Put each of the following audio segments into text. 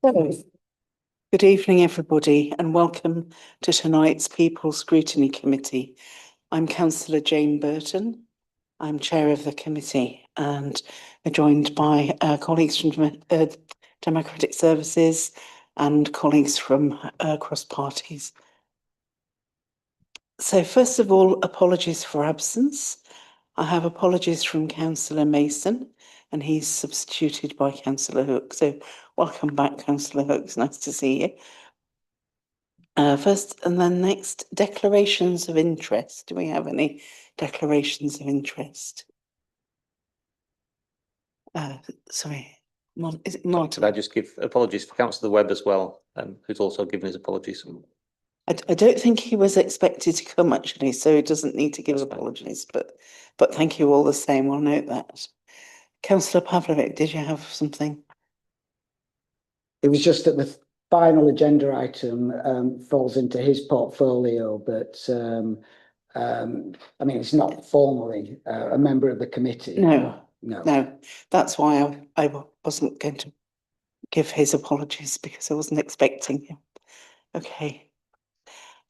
So, good evening, everybody, and welcome to tonight's People's Scrutiny Committee. I'm Councillor Jane Burton. I'm chair of the committee and I'm joined by colleagues from Democratic Services and colleagues from cross parties. So, first of all, apologies for absence. I have apologies from Councillor Mason, and he's substituted by Councillor Hook. So welcome back, Councillor Hook. It's nice to see you. First and then next, declarations of interest. Do we have any declarations of interest? Sorry, is it Martin? Could I just give apologies for Councillor Webb as well, who's also given his apologies? I don't think he was expected to come actually, so he doesn't need to give apologies, but thank you all the same. We'll note that. Councillor Pavlovic, did you have something? It was just that the final agenda item falls into his portfolio, but I mean, it's not formally a member of the committee. No. That's why I wasn't going to give his apologies, because I wasn't expecting him. Okay.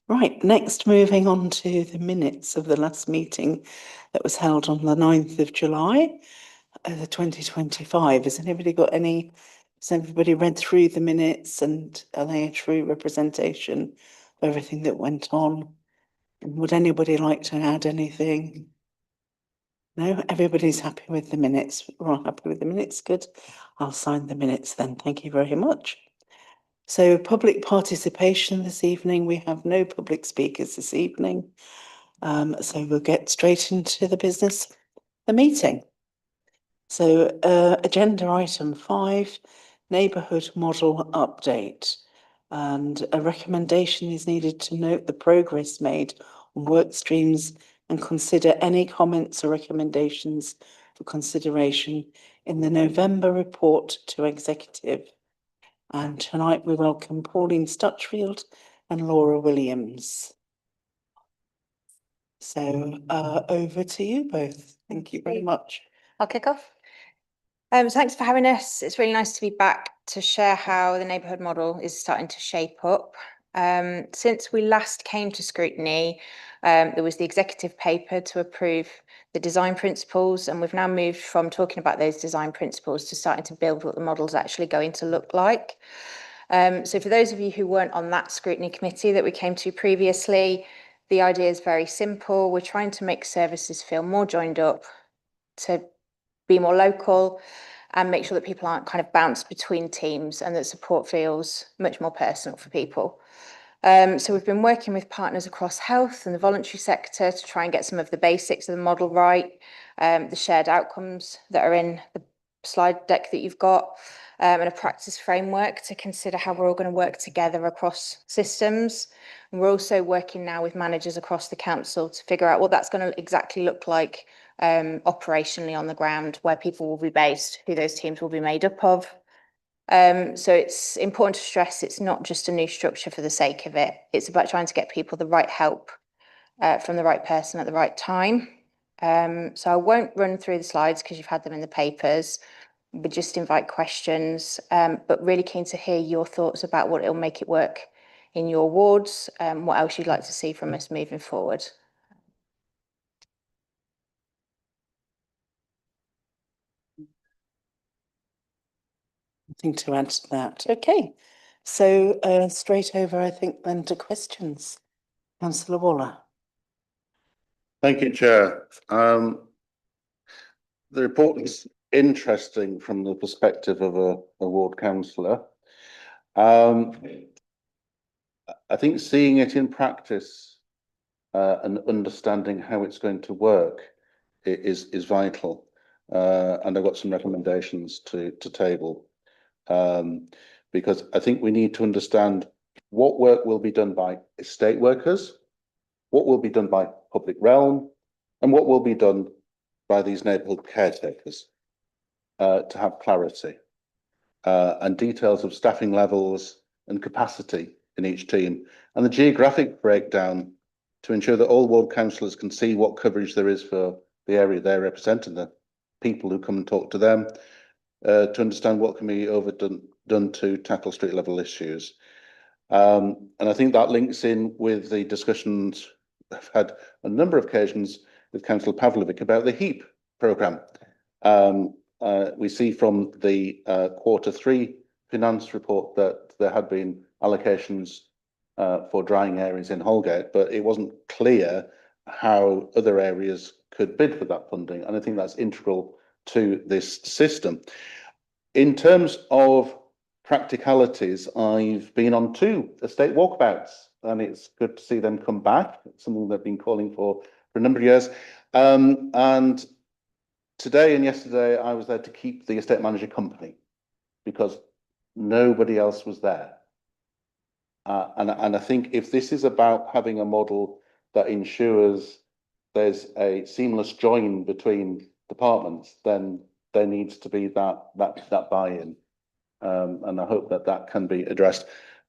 Right, next, moving on to the minutes of the last meeting that was held on the 9th of July, 2025. Has everybody read through the minutes, and are they a true representation of everything that went on? And would anybody like to add anything? No, everybody's happy with the minutes. We're all happy with the minutes. Good. I'll sign the minutes then. Thank you very much. So, public participation this evening. We have no public speakers this evening. So we'll get straight into the business of the meeting. So, agenda item 5, neighbourhood model update. And a recommendation is needed to note the progress made on work streams and consider any comments or recommendations for consideration in the November report to executive. And tonight we welcome Pauline Stutchfield and Laura Williams. So over to you both. Thank you very much. I'll kick off. Thanks for having us. It's really nice to be back to share how the neighbourhood model is starting to shape up. Since we last came to Scrutiny, there was the executive paper to approve the design principles, and we've now moved from talking about those design principles to starting to build what the model's actually going to look like. So for those of you who weren't on that Scrutiny committee that we came to previously, the idea is very simple. We're trying to make services feel more joined up, to be more local, and make sure that people aren't kind of bounced between teams, and that support feels much more personal for people. So we've been working with partners across health and the voluntary sector to try and get some of the basics of the model right, the shared outcomes that are in the slide deck that you've got, and a practice framework to consider how we're all going to work together across systems. And we're also working now with managers across the council to figure out what that's going to exactly look like operationally on the ground, where people will be based, who those teams will be made up of. So it's important to stress it's not just a new structure for the sake of it. It's about trying to get people the right help from the right person at the right time. So I won't run through the slides because you've had them in the papers, but just invite questions, but really keen to hear your thoughts about what it'll make it work in your wards, what else you'd like to see from us moving forward. Nothing to add to that. Okay, so straight over, I think, then to questions. Councillor Waller. Thank you, Chair. The report is interesting from the perspective of a ward councillor. I think seeing it in practice and understanding how it's going to work is vital. And I've got some recommendations to table. Because I think we need to understand what work will be done by estate workers, what will be done by public realm, and what will be done by these neighbourhood caretakers to have clarity and details of staffing levels and capacity in each team, and the geographic breakdown to ensure that all ward councillors can see what coverage there is for the area they're representing, the people who come and talk to them, to understand what can be overdone done to tackle street level issues. And I think that links in with the discussions I've had on a number of occasions with Councillor Pavlovic about the HEAP programme. We see from the Q3 finance report that there had been allocations for drying areas in Holgate, but it wasn't clear how other areas could bid for that funding. And I think that's integral to this system. In terms of practicalities, I've been on 2 estate walkabouts, and it's good to see them come back. It's something they've been calling for a number of years. And today and yesterday, I was there to keep the estate manager company because nobody else was there. And I think if this is about having a model that ensures there's a seamless join between departments, then there needs to be that buy-in. And I hope that that can be addressed.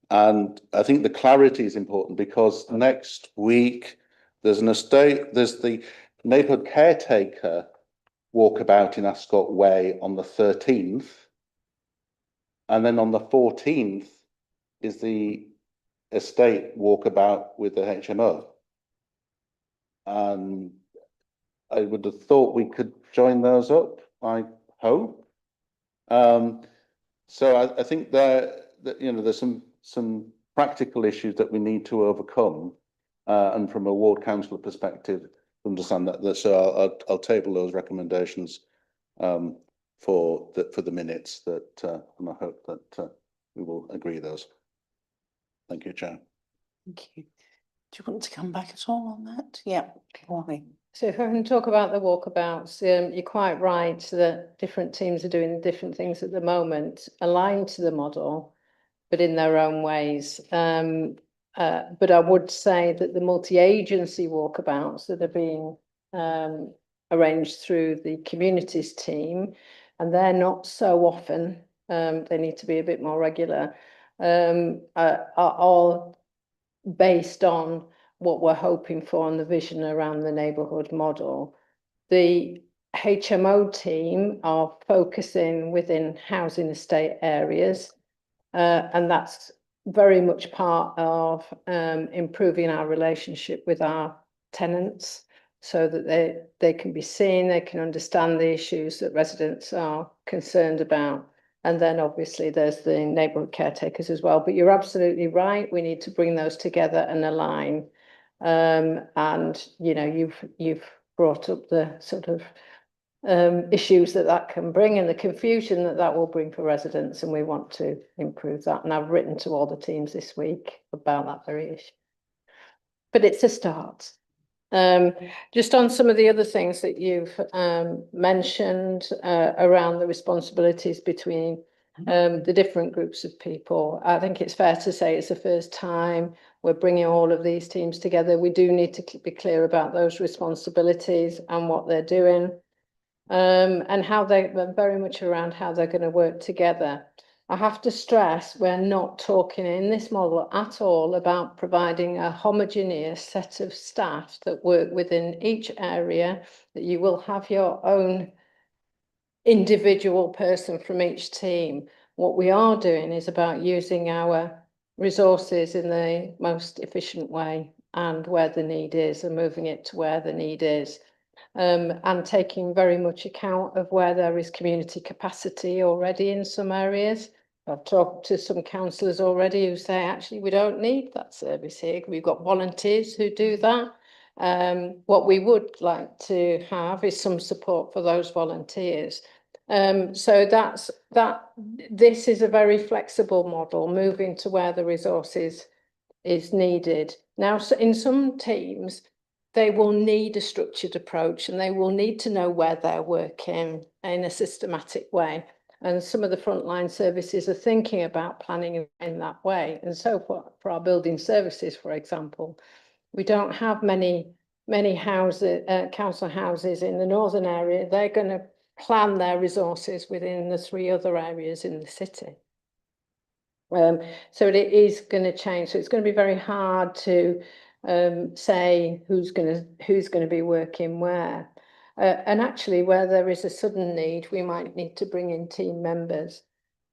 And I think the clarity is important because next week there's the neighbourhood caretaker walkabout in Ascot Way on the 13th. And then on the 14th is the estate walkabout with the HMO. And I would have thought we could join those up, I hope. So I think that you know, there's some practical issues that we need to overcome, and from a ward councillor perspective, understand that. So I'll table those recommendations for the minutes that, and I hope that we will agree those. Thank you, Chair. Thank you. Do you want to come back at all on that? Yeah, Wally. So if I can talk about the walkabouts, you're quite right that different teams are doing different things at the moment, aligned to the model, but in their own ways. But I would say that the multi-agency walkabouts that are being arranged through the communities team, and they're not so often, they need to be a bit more regular, are all based on what we're hoping for and the vision around the neighbourhood model. The HMO team are focusing within housing estate areas, and that's very much part of improving our relationship with our tenants so that they can be seen, they can understand the issues that residents are concerned about. And then obviously there's the neighbourhood caretakers as well. But you're absolutely right, we need to bring those together and align. And you know, you've brought up the sort of issues that can bring and the confusion that will bring for residents, and we want to improve that. And I've written to all the teams this week about that very issue. But it's a start. Just on some of the other things that you've mentioned around the responsibilities between the different groups of people, I think it's fair to say it's the first time we're bringing all of these teams together. We do need to be clear about those responsibilities and what they're doing, and how they're very much around how they're going to work together. I have to stress we're not talking in this model at all about providing a homogeneous set of staff that work within each area, that you will have your own individual person from each team. What we are doing is about using our resources in the most efficient way and where the need is, and moving it to where the need is. And taking very much account of where there is community capacity already in some areas. I've talked to some councillors already who say, actually, we don't need that service here. We've got volunteers who do that. What we would like to have is some support for those volunteers. So this is a very flexible model, moving to where the resources is needed. Now, so in some teams, they will need a structured approach, and they will need to know where they're working in a systematic way. And some of the frontline services are thinking about planning in that way. And so for our building services, for example, we don't have many houses, council houses in the northern area. They're going to plan their resources within the 3 other areas in the city. So it is going to change. So it's going to be very hard to say who's going to be working where. And actually, where there is a sudden need, we might need to bring in team members.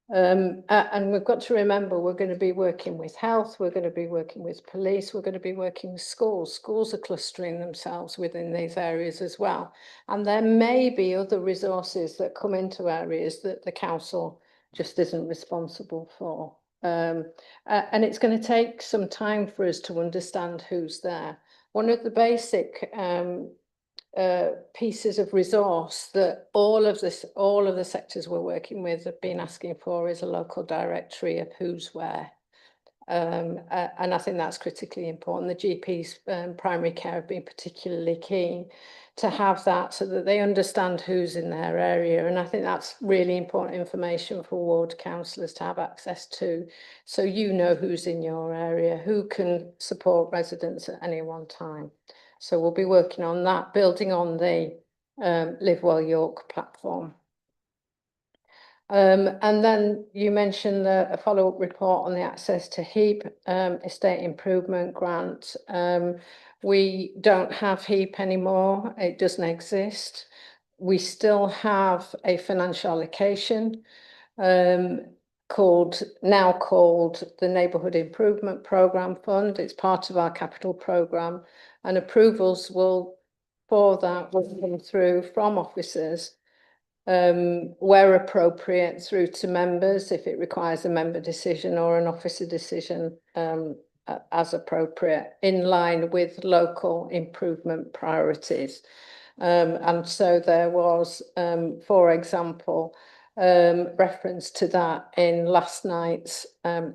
And we've got to remember, we're going to be working with health, we're going to be working with police, we're going to be working with schools. Schools are clustering themselves within these areas as well. And there may be other resources that come into areas that the council just isn't responsible for. And it's going to take some time for us to understand who's there. One of the basic pieces of resource that all of the sectors we're working with have been asking for is a local directory of who's where. And I think that's critically important. The GPs, primary care, have been particularly keen to have that so that they understand who's in their area. And I think that's really important information for ward councillors to have access to. So you know who's in your area, who can support residents at any one time. So we'll be working on that, building on the Live Well York platform. And then you mentioned a follow-up report on the access to HEAP estate improvement grant. We don't have HEAP anymore. It doesn't exist. We still have a financial allocation called the Neighbourhood Improvement Programme Fund. It's part of our capital programme, and approvals for that will come through from officers where appropriate through to members if it requires a member decision or an officer decision as appropriate, in line with local improvement priorities. And so there was, for example, reference to that in last night's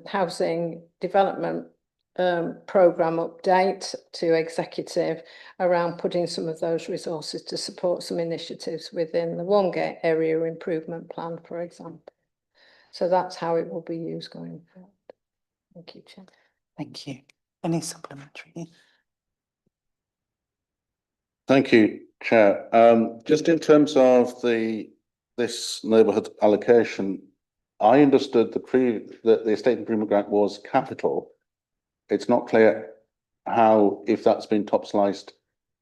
housing development programme update to executive around putting some of those resources to support some initiatives within the Wongate area improvement plan, for example. So that's how it will be used going forward. Thank you, Chair. Thank you. Any supplementary? Thank you, Chair. Just in terms of this neighbourhood allocation, I understood that the estate improvement grant was capital. It's not clear how, if that's been top sliced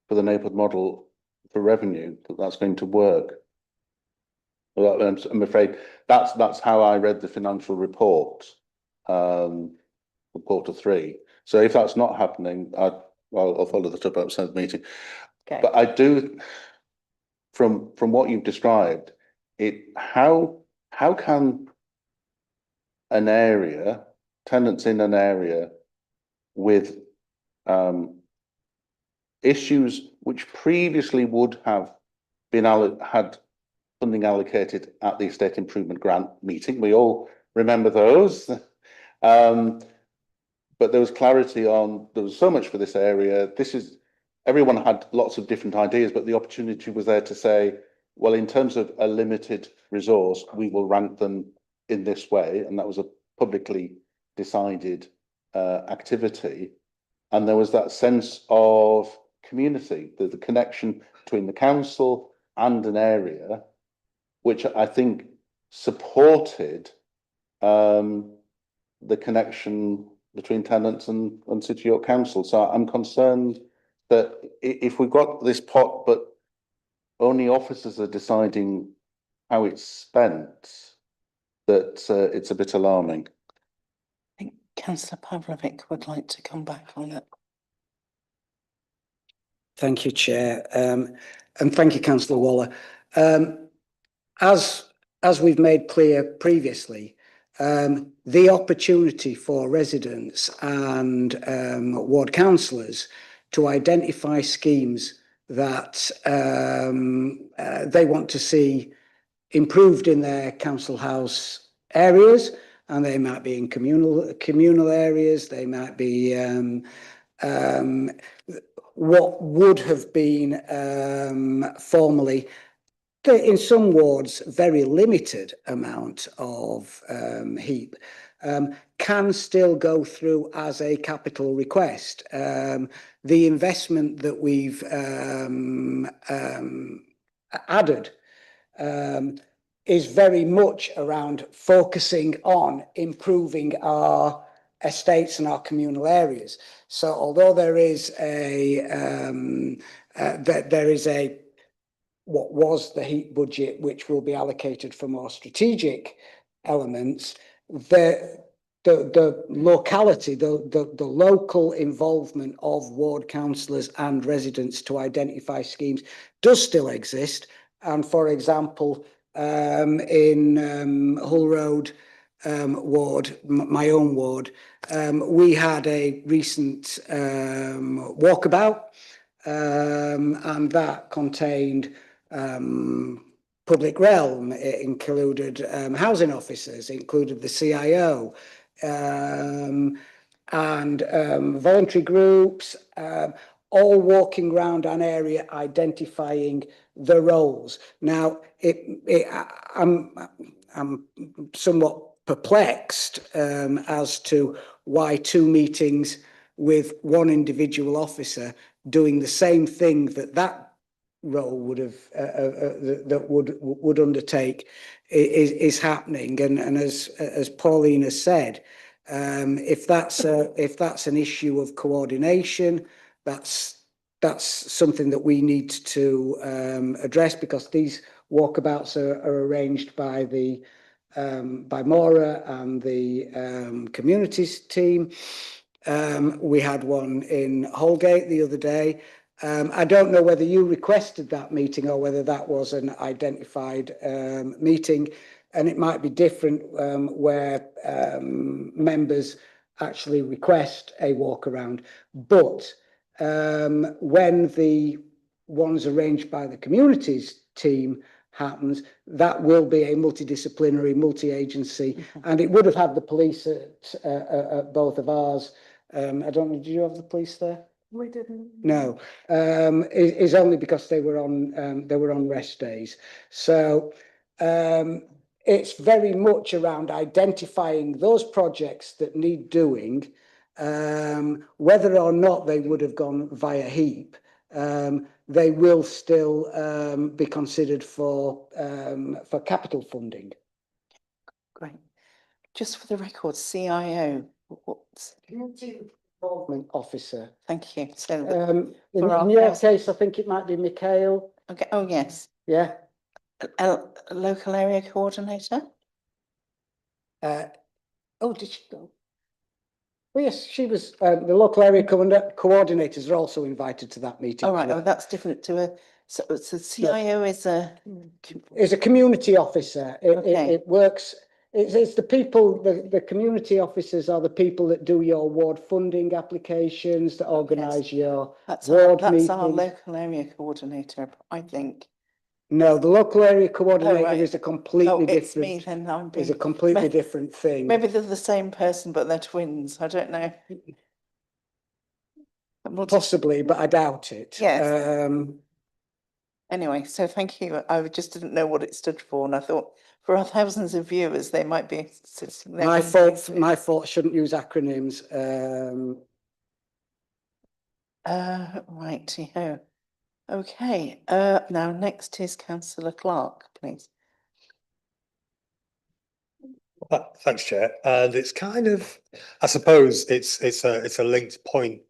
for the neighbourhood model for revenue, that's going to work. Well, I'm afraid that's how I read the financial report, for quarter 3. So if that's not happening, I'll follow that up outside the meeting. Okay. But I do, from what you've described, how can an area, tenants in an area with issues which previously would have been had funding allocated at the estate improvement grant meeting, we all remember those, but there was clarity on, there was so much for this area, everyone had lots of different ideas, but the opportunity was there to say, well, in terms of a limited resource, we will rank them in this way, and that was a publicly decided activity. And there was that sense of community, the connection between the council and an area, which I think supported the connection between tenants and City York Council. So I'm concerned that if we've got this pot, but only officers are deciding how it's spent, that it's a bit alarming. I think Councillor Pavlovic would like to come back on it. Thank you, Chair. And thank you, Councillor Waller. As we've made clear previously, the opportunity for residents and ward councillors to identify schemes that they want to see improved in their council house areas, and they might be in communal areas, they might be what would have been formerly, in some wards, very limited amount of HEAP, can still go through as a capital request. The investment that we've added is very much around focusing on improving our estates and our communal areas. So although there is what was the HEAP budget, which will be allocated for more strategic elements, the locality, the local involvement of ward councillors and residents to identify schemes does still exist. And for example, in Hull Road ward, my own ward, we had a recent walkabout, and that contained public realm. It included housing officers, it included the CIO, and voluntary groups, all walking around an area identifying the roles. Now, I'm somewhat perplexed as to why 2 meetings with one individual officer doing the same thing that role would have that would undertake is happening. And as Pauline has said, if that's an issue of coordination, that's something that we need to address, because these walkabouts are arranged by the by Maura and the communities team. We had one in Holgate the other day. I don't know whether you requested that meeting or whether that was an identified meeting, and it might be different where members actually request a walk around. But when the ones arranged by the communities team happens, that will be a multidisciplinary, multi-agency, and it would have had the police at both of ours. I don't know, did you have the police there? We didn't. No, is only because they were on rest days. So it's very much around identifying those projects that need doing, whether or not they would have gone via HEAP. They will still be considered for capital funding. Great. Just for the record, CIO, what's, Community Involvement Officer. thank you. So, In our your council- case, I think it might be Mikhail. okay, oh, yes, Yeah. a local area coordinator? Oh, did she go? Well, yes, she was. The local area coordinators are also invited to that meeting. All right, oh, that's different to a, so CIO is a. Is a community officer. Okay. It works. It's the people. The community officers are the people that do your ward funding applications, that organise your That's ward our meetings. local area coordinator, I think. No, the local area coordinator right. is a completely Oh, it's different. me then, I'm Is a being, completely Maybe- different thing. maybe they're the same person, but they're twins, I don't know. We'll just- Possibly, but I doubt it. Yes. Anyway, so thank you. I just didn't know what it stood for, and I thought for our thousands of viewers, they might be sitting there. My wondering fault. too. My fault. Shouldn't use acronyms. Righty-ho. Okay, now next is Councillor Clark, please. Thanks, Chair. And it's kind of, I suppose, it's a linked point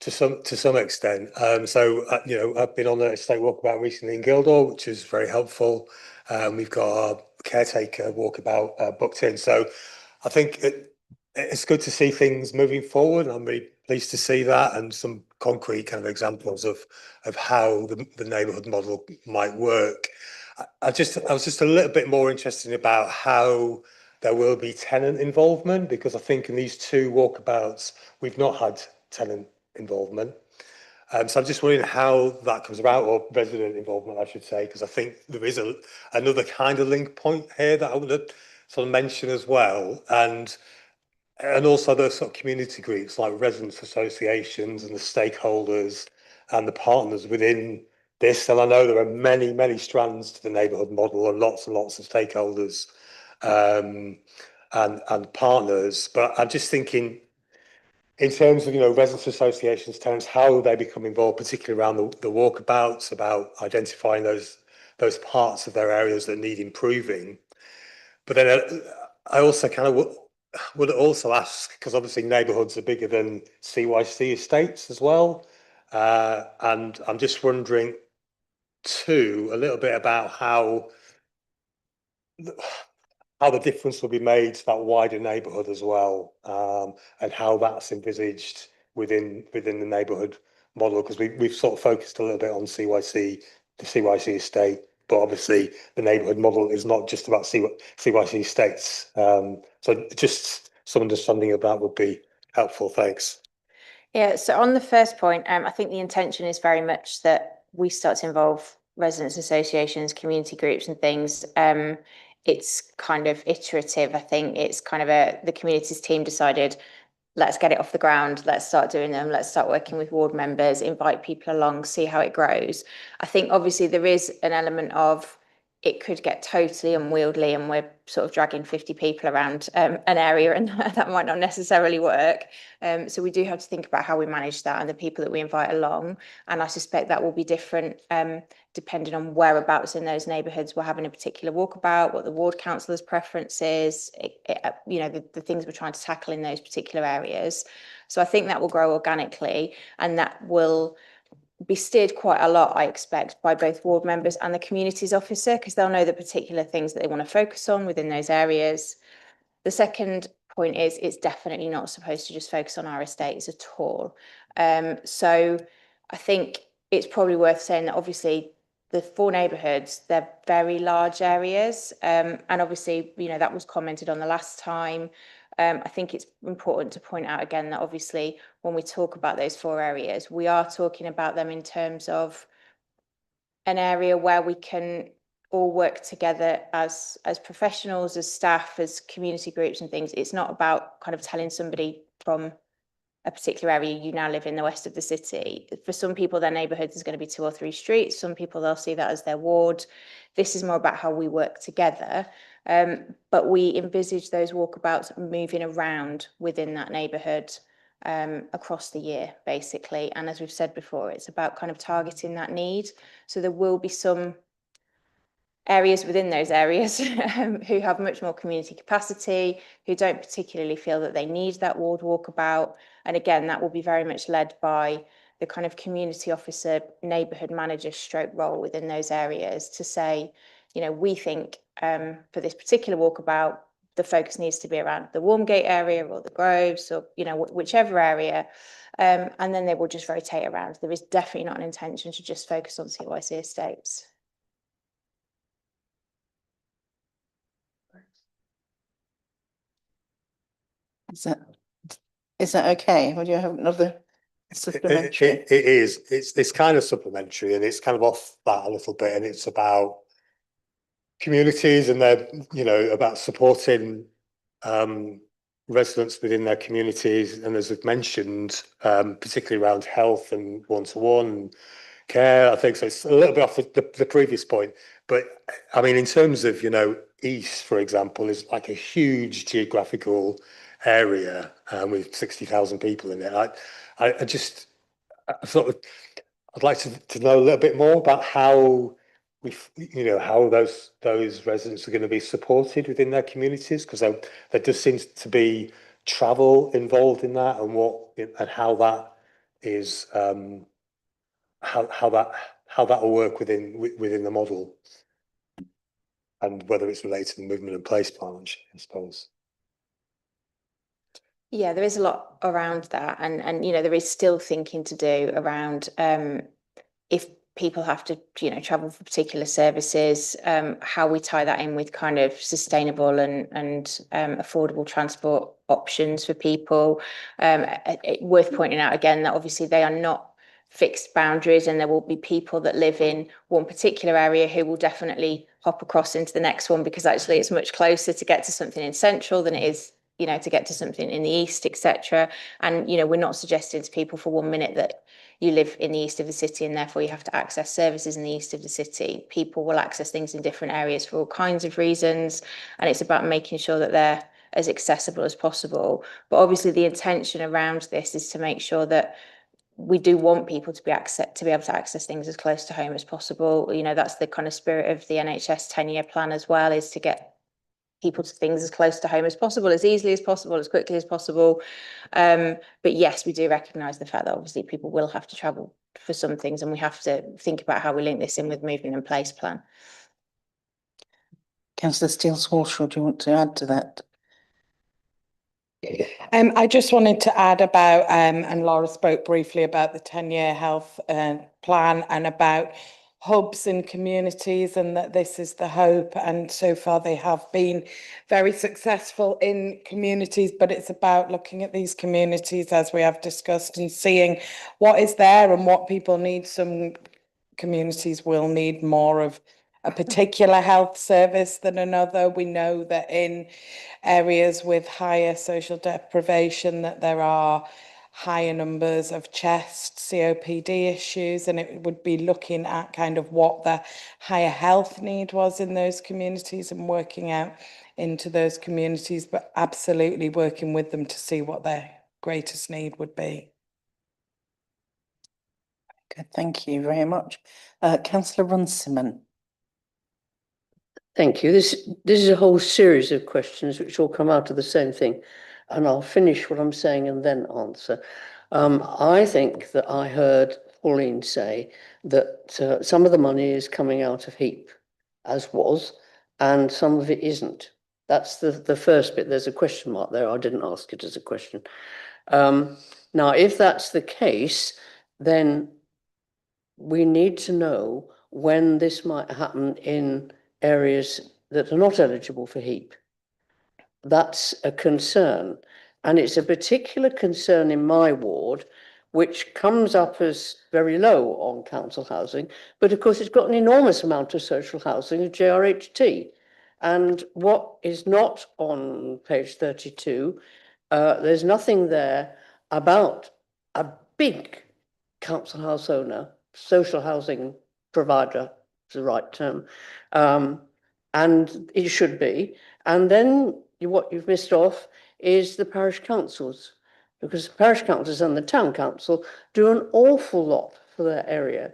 to some extent. You know, I've been on a estate walkabout recently in Guildhall, which is very helpful. We've got our caretaker walkabout booked in. So I think it's good to see things moving forward. I'm really pleased to see that, and some concrete kind of examples of how the neighbourhood model might work. I was just a little bit more interested about how there will be tenant involvement, because I think in these 2 walkabouts we've not had tenant involvement. So I'm just wondering how that comes about, or resident involvement, I should say, because I think there is another kind of link point here that I would sort of mention as well, and also those sort of community groups like residents associations and the stakeholders and the partners within this. And I know there are many strands to the neighbourhood model, and lots of stakeholders and partners. But I'm just thinking, in terms of, you know, residents associations, tenants, how they become involved, particularly around the walkabouts, about identifying those parts of their areas that need improving. But then I also kind of would also ask, because obviously neighbourhoods are bigger than CYC estates as well, and I'm just wondering too a little bit about how how the difference will be made to that wider neighbourhood as well, and how that's envisaged within the neighbourhood model, because we've sort of focused a little bit on CYC, the CYC estate, but obviously the neighbourhood model is not just about CYC estates. So just some understanding of that would be helpful. Thanks. Yeah, so on the first point, I think the intention is very much that we start to involve residents associations, community groups and things. It's kind of iterative. I think it's kind of the communities team decided, let's get it off the ground, let's start doing them, let's start working with ward members, invite people along, see how it grows. I think obviously there is an element of it could get totally unwieldy and we're sort of dragging 50 people around an area, and that might not necessarily work. So we do have to think about how we manage that and the people that we invite along. And I suspect that will be different depending on whereabouts in those neighbourhoods we're having a particular walkabout, what the ward councillor's preference is, you know, the things we're trying to tackle in those particular areas. So I think that will grow organically, and that will be steered quite a lot, I expect, by both ward members and the communities officer, because they'll know the particular things that they want to focus on within those areas. The second point is it's definitely not supposed to just focus on our estates at all. So I think it's probably worth saying that obviously the 4 neighbourhoods, they're very large areas. And obviously, you know, that was commented on the last time. I think it's important to point out again that obviously when we talk about those 4 areas, we are talking about them in terms of an area where we can all work together as professionals, as staff, as community groups and things. It's not about kind of telling somebody from a particular area, you now live in the west of the city. For some people, their neighbourhood is going to be 2 or 3 streets. Some people, they'll see that as their ward. This is more about how we work together. But we envisage those walkabouts moving around within that neighbourhood across the year, basically. And as we've said before, it's about kind of targeting that need. So there will be some areas within those areas who have much more community capacity, who don't particularly feel that they need that ward walkabout. And again, that will be very much led by the kind of community officer, neighbourhood manager stroke role within those areas to say, you know, we think for this particular walkabout, the focus needs to be around the Warmgate area or the Groves or, you know, whichever area. And then they will just rotate around. There is definitely not an intention to just focus on CYC estates. Is that okay? Or do you have another supplementary? It is. It's kind of supplementary, and it's kind of off that a little bit, and it's about communities and they're, you know, about supporting residents within their communities, and as I've mentioned, particularly around health and one-to-one care. I think so. It's a little bit off the previous point, but I mean, in terms of, you know, East, for example, is like a huge geographical area with 60,000 people in it. I sort of, I'd like to know a little bit more about how you know, how those residents are going to be supported within their communities, because there does seem to be travel involved in that, and how that is how that will work within the model, and whether it's related to the movement and place plan, I suppose. Yeah, there is a lot around that, and you know, there is still thinking to do around if people have to, you know, travel for particular services, how we tie that in with kind of sustainable and affordable transport options for people. Worth pointing out again that obviously they are not fixed boundaries, and there will be people that live in one particular area who will definitely hop across into the next one, because actually it's much closer to get to something in central than it is, you know, to get to something in the east, etc. And, you know, we're not suggesting to people for 1 minute that you live in the east of the city and therefore you have to access services in the east of the city. People will access things in different areas for all kinds of reasons, and it's about making sure that they're as accessible as possible. But obviously the intention around this is to make sure that we do want people to be able to access things as close to home as possible. You know, that's the kind of spirit of the NHS 10-year plan as well, is to get people to things as close to home as possible, as easily as possible, as quickly as possible. But yes, we do recognise the fact that obviously people will have to travel for some things, and we have to think about how we link this in with movement and place plan. Councillor Steele-Swarshaw, do you want to add to that? I just wanted to add about, and Laura spoke briefly about the 10-year health plan and about hubs in communities, and that this is the hope. And so far they have been very successful in communities, but it's about looking at these communities, as we have discussed, and seeing what is there and what people need. Some communities will need more of a particular health service than another. We know that in areas with higher social deprivation that there are higher numbers of chest COPD issues, and it would be looking at kind of what the higher health need was in those communities and working out into those communities, but absolutely working with them to see what their greatest need would be. Good, thank you very much. Councillor Runciman. Thank you. This is a whole series of questions which all come out of the same thing, and I'll finish what I'm saying and then answer. I think that I heard Pauline say that some of the money is coming out of HEAP, as was, and some of it isn't. That's the first bit. There's a question mark there. I didn't ask it as a question. Now, if that's the case, then we need to know when this might happen in areas that are not eligible for HEAP. That's a concern, and it's a particular concern in my ward, which comes up as very low on council housing, but of course it's got an enormous amount of social housing of JRHT. And what is not on page 32, there's nothing there about a big council house owner, social housing provider, is the right term, and it should be. And then what you've missed off is the parish councils, because the parish councils and the town council do an awful lot for their area.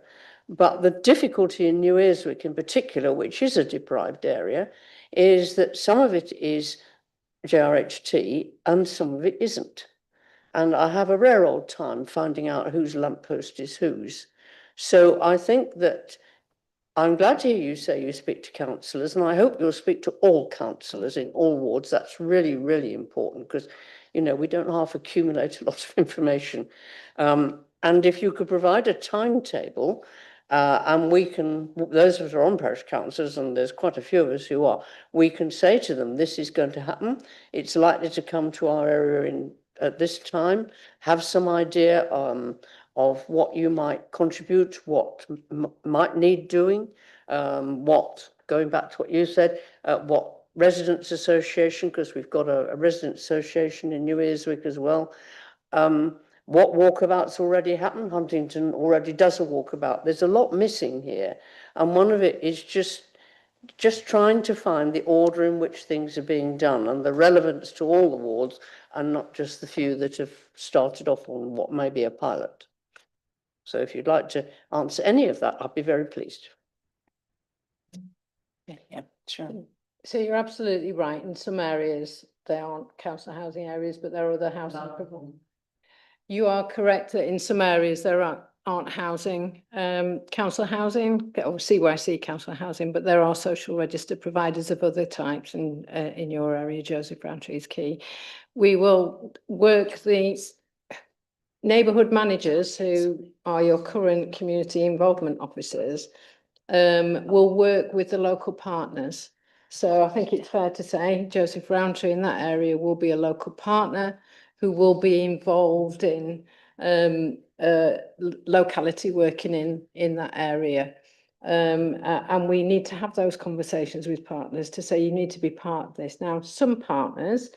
But the difficulty in New Earswick in particular, which is a deprived area, is that some of it is JRHT and some of it isn't. And I have a rare old time finding out whose lamppost is whose. So I think that I'm glad to hear you say you speak to councillors, and I hope you'll speak to all councillors in all wards. That's really, really important, because, you know, we don't half accumulate a lot of information. And if you could provide a timetable, and we can, those of us who are on parish councils, and there's quite a few of us who are, we can say to them, this is going to happen. It's likely to come to our area at this time. Have some idea of what you might contribute, what might need doing, what, going back to what you said, what residents association, because we've got a resident association in New Earswick as well. What walkabouts already happen. Huntington already does a walkabout. There's a lot missing here. And one of it is just trying to find the order in which things are being done and the relevance to all the wards, and not just the few that have started off on what may be a pilot. So if you'd like to answer any of that, I'd be very pleased. Yeah, sure. So you're absolutely right. In some areas, they aren't council housing areas, but there are other housing. You are correct that in some areas there aren't housing, council housing, or CYC council housing, but there are social register providers of other types, and in your area, Joseph Rowntree is key. We will work these neighbourhood managers, who are your current community involvement officers, will work with the local partners. So I think it's fair to say Joseph Rowntree in that area will be a local partner who will be involved in locality working in that area. And we need to have those conversations with partners to say you need to be part of this. Now, some partners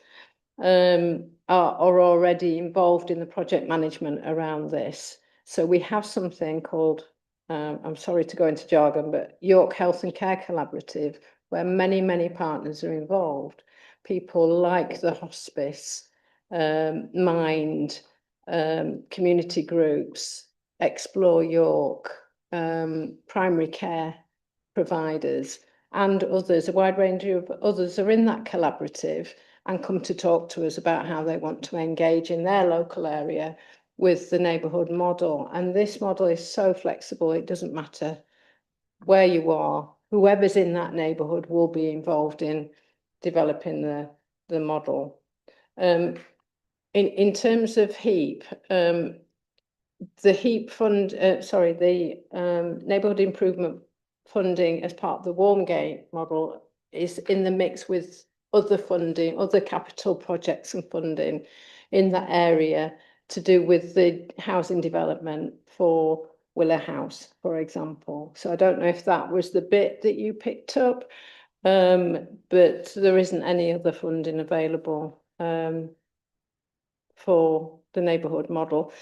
are already involved in the project management around this. So we have something called, I'm sorry to go into jargon, but York Health and Care Collaborative, where many partners are involved. People like the hospice, Mind, community groups, Explore York, primary care providers, and others, a wide range of others are in that collaborative and come to talk to us about how they want to engage in their local area with the neighbourhood model. And this model is so flexible, it doesn't matter where you are, whoever's in that neighbourhood will be involved in developing the model. In terms of HEAP, the HEAP fund, the neighbourhood improvement funding as part of the Warmgate model is in the mix with other funding, other capital projects and funding in that area to do with the housing development for Willow House, for example. So I don't know if that was the bit that you picked up, but there isn't any other funding available for the neighbourhood model.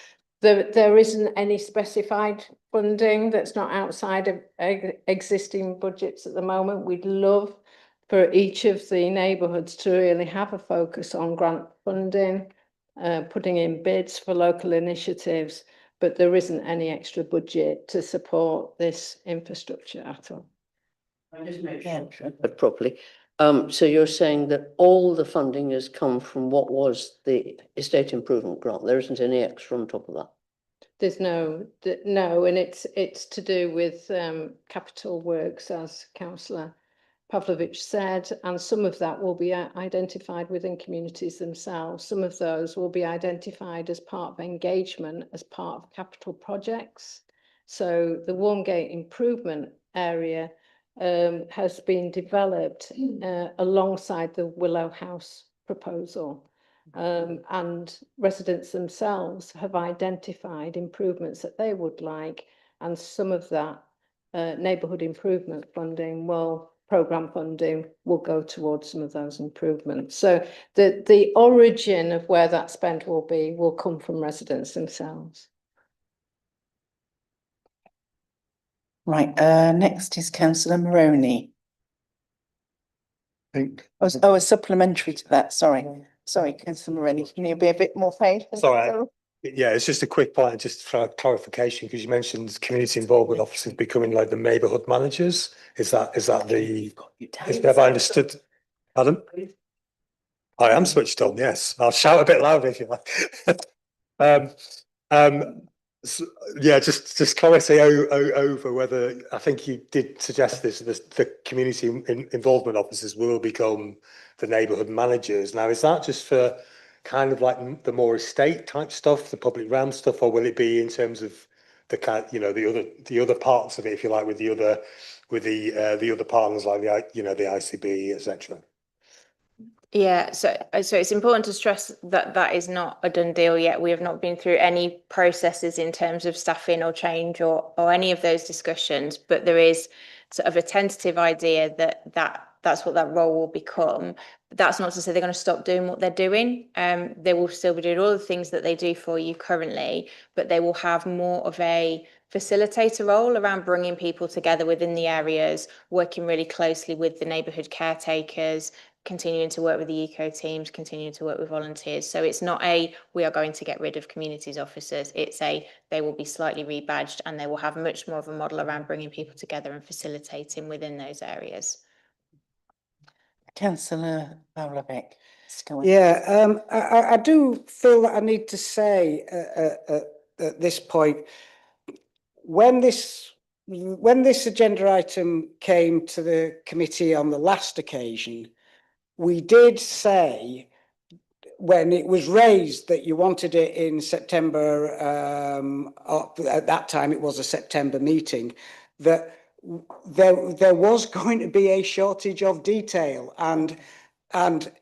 There isn't any specified funding that's not outside of existing budgets at the moment. We'd love for each of the neighbourhoods to really have a focus on grant funding, putting in bids for local initiatives, but there isn't any extra budget to support this infrastructure at all. I just make sure, but properly. So you're saying that all the funding has come from what was the estate improvement grant? There isn't any extra on top of that? There's no, and it's to do with capital works, as Councillor Pavlovich said, and some of that will be identified within communities themselves. Some of those will be identified as part of engagement, as part of capital projects. So the Warmgate improvement area has been developed alongside the Willow House proposal. And residents themselves have identified improvements that they would like, and some of that neighbourhood improvement funding programme funding will go towards some of those improvements. So the origin of where that spend will come from residents themselves. Right, next is Councillor Maroney. Oh, a supplementary to that, sorry. Sorry, Councillor Maroney, can you be a bit more patient? Sorry. Yeah, it's just a quick point, just for clarification, because you mentioned community involvement officers becoming like the neighbourhood managers. Is that have I understood? Pardon? I am switched on, yes. I'll shout a bit louder if you like. So, yeah, just clarity over whether, I think you did suggest this, the community involvement officers will become the neighbourhood managers. Now, is that just for kind of like the more estate type stuff, the public realm stuff, or will it be in terms of the kind, the other parts of it, if you like, with the other partners like the ICB, etc. Yeah, so it's important to stress that that is not a done deal yet. We have not been through any processes in terms of staffing or change or any of those discussions, but there is sort of a tentative idea that's what that role will become. But that's not to say they're going to stop doing what they're doing. They will still be doing all the things that they do for you currently, but they will have more of a facilitator role around bringing people together within the areas, working really closely with the neighbourhood caretakers, continuing to work with the eco teams, continuing to work with volunteers. So it's not we are going to get rid of communities officers. It's they will be slightly rebadged, and they will have much more of a model around bringing people together and facilitating within those areas. Councillor Pavlovic. Yeah, I do feel that I need to say at this point, when this agenda item came to the committee on the last occasion, we did say, when it was raised, that you wanted it in September, at that time it was a September meeting, that there was going to be a shortage of detail, and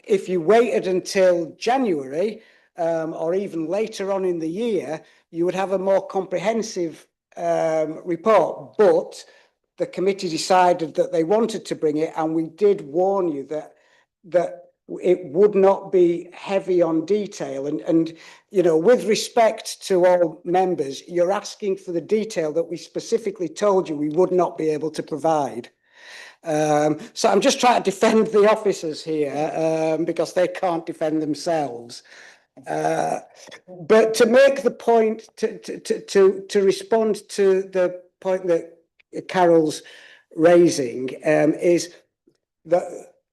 if you waited until January or even later on in the year, you would have a more comprehensive report. But the committee decided that they wanted to bring it, and we did warn you that it would not be heavy on detail. And with respect to all members, you're asking for the detail that we specifically told you we would not be able to provide. So I'm just trying to defend the officers here because they can't defend themselves. But to make the point, to respond to the point that Carol's raising, is that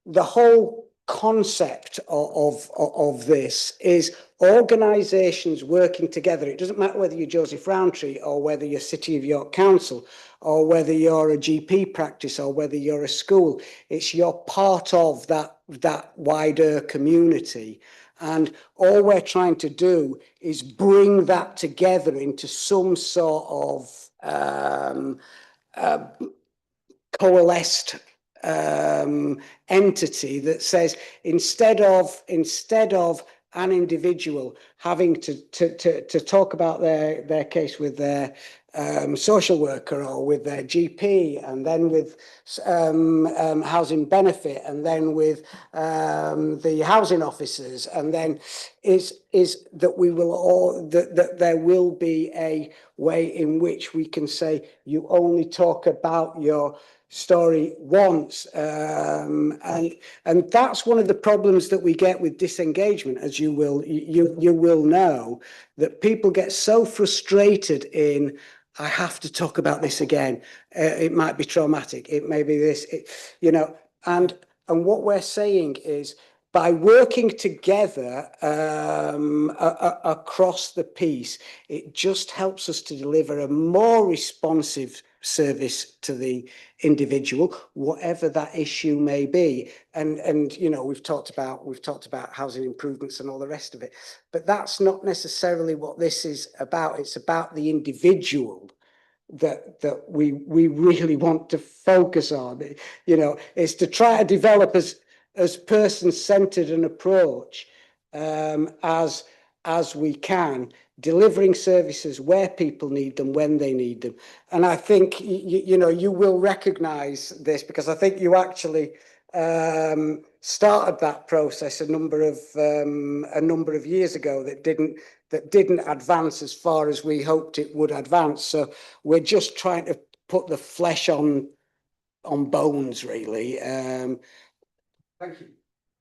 the whole concept of this is organisations working together. It doesn't matter whether you're Joseph Rowntree or whether you're City of York Council or whether you're a GP practice or whether you're a school. It's you're part of that wider community. And all we're trying to do is bring that together into some sort of coalesced entity that says instead of an individual having to talk about their case with their social worker or with their GP and then with housing benefit and then with the housing officers and then is that we will all that there will be a way in which we can say you only talk about your story once, and that's one of the problems that we get with disengagement, as you will know, that people get so frustrated in I have to talk about this again. It might be traumatic. It may be this. And what we're saying is by working together across the piece, it just helps us to deliver a more responsive service to the individual, whatever that issue may be. And we've talked about housing improvements and all the rest of it, but that's not necessarily what this is about. It's about the individual that we really want to focus on. It's to try to develop as person-centered an approach as we can, delivering services where people need them, when they need them. And I think, you will recognise this because I think you actually started that process a number of years ago that didn't advance as far as we hoped it would advance. So we're just trying to put the flesh on bones, really. Thank you.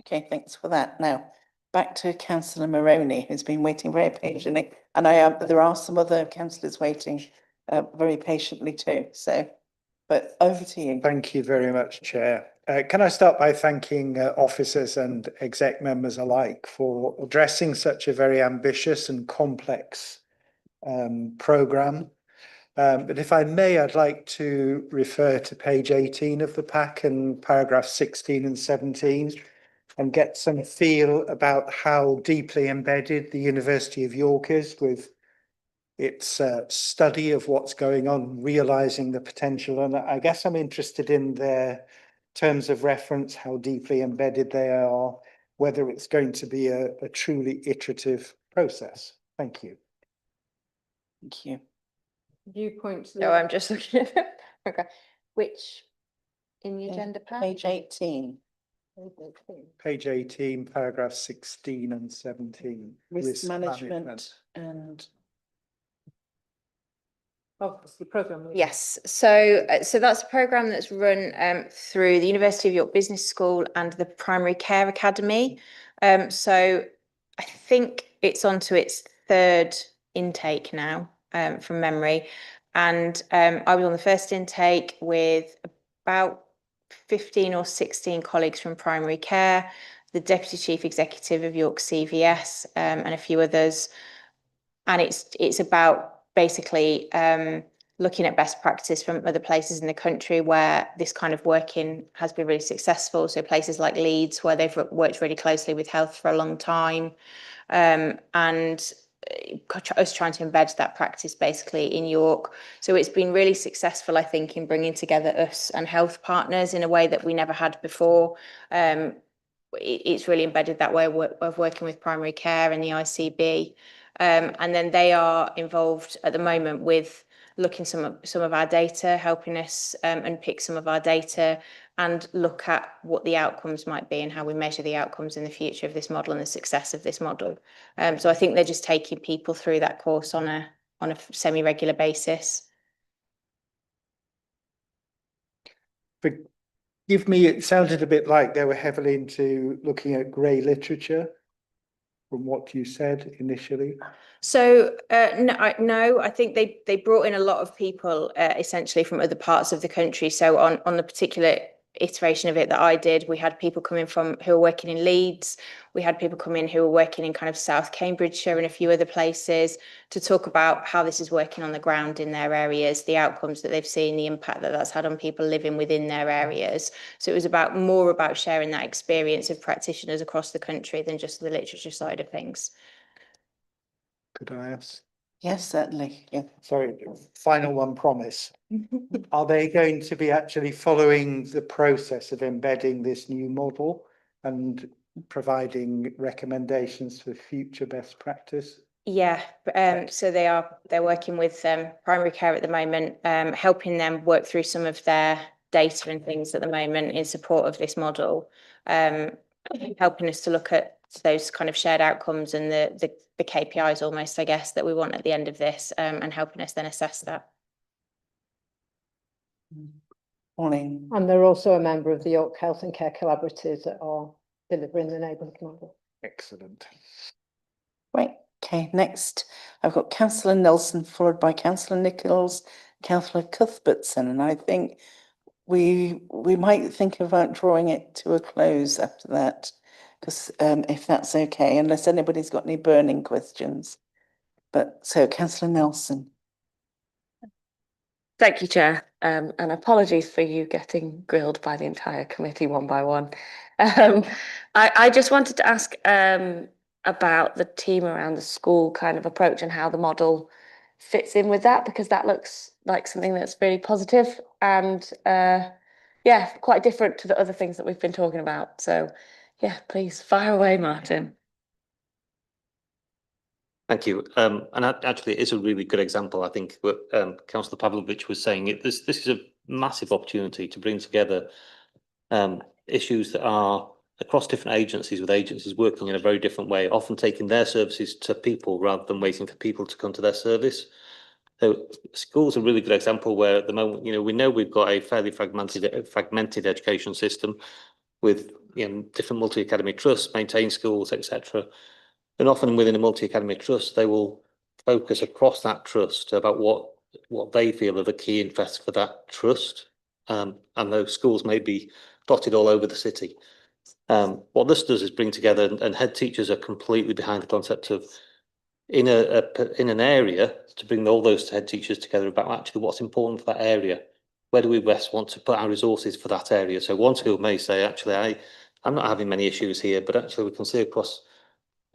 Okay, thanks for that. Now, back to Councillor Moroney, who's been waiting very patiently. And there are some other councillors waiting very patiently too. So, but over to you. Thank you very much, Chair. Can I start by thanking officers and exec members alike for addressing such a very ambitious and complex programme. But if I may, I'd like to refer to page 18 of the pack and paragraphs 16 and 17 and get some feel about how deeply embedded the University of York is with its study of what's going on, realising the potential. And I guess I'm interested in their terms of reference, how deeply embedded they are, whether it's going to be a truly iterative process. Thank you. Thank you. Viewpoint. No, I'm just looking at it. Okay. Which in the agenda pack? Page 18. Page 18, paragraphs 16 and 17. Risk management and Oh, it's the programme. Yes, so that's a programme that's run through the University of York Business School and the Primary Care Academy. So I think it's on to its third intake now, from memory. And I was on the first intake with about 15 or 16 colleagues from primary care, the Deputy Chief Executive of York CVS, and a few others. And it's about basically looking at best practice from other places in the country where this kind of working has been really successful. So places like Leeds, where they've worked really closely with health for a long time, and us trying to embed that practice basically in York. So it's been really successful, I think, in bringing together us and health partners in a way that we never had before. It's really embedded that way of working with primary care and the ICB. And then they are involved at the moment with looking some of our data, helping us unpick some of our data and look at what the outcomes might be and how we measure the outcomes in the future of this model and the success of this model. So I think they're just taking people through that course on a semi-regular basis. Forgive me, it sounded a bit like they were heavily into looking at grey literature from what you said initially. So no, I think they brought in a lot of people essentially from other parts of the country. So on the particular iteration of it that I did, we had people coming from who were working in Leeds. We had people come in who were working in kind of South Cambridgeshire and a few other places to talk about how this is working on the ground in their areas, the outcomes that they've seen, the impact that that's had on people living within their areas. So it was more about sharing that experience of practitioners across the country than just the literature side of things. Could I ask? Yes, certainly, yeah. Sorry, final one, promise. Are they going to be actually following the process of embedding this new model and providing recommendations for future best practice? Yeah, so they're working with primary care at the moment, helping them work through some of their data and things at the moment in support of this model, helping us to look at those kind of shared outcomes and the KPIs almost, I guess, that we want at the end of this, and helping us then assess that. Morning. And they're also a member of the York Health and Care Collaboratives that are delivering the neighbourhood model. Excellent. Right, okay, next I've got Councillor Nelson followed by Councillor Nichols, Councillor Cuthbertson, and I think we might think about drawing it to a close after that, because if that's okay, unless anybody's got any burning questions. But so Councillor Nelson. Thank you, Chair, and apologies for you getting grilled by the entire committee one by one. I just wanted to ask about the team around the school kind of approach and how the model fits in with that, because that looks like something that's really positive and yeah, quite different to the other things that we've been talking about. So yeah, please fire away, Martin. Thank you. And actually, it is a really good example. I think what Councillor Pavlovich was saying. This is a massive opportunity to bring together issues that are across different agencies, with agencies working in a very different way, often taking their services to people rather than waiting for people to come to their service. So schools are a really good example where at the moment, we know we've got a fairly fragmented education system with different multi-academy trusts, maintained schools, etc. And often within a multi-academy trust, they will focus across that trust about what they feel are the key interests for that trust. And those schools may be dotted all over the city. What this does is bring together, and head teachers are completely behind the concept of in an area to bring all those head teachers together about actually what's important for that area. Where do we best want to put our resources for that area? So one school may say, actually, I'm not having many issues here, but actually we can see across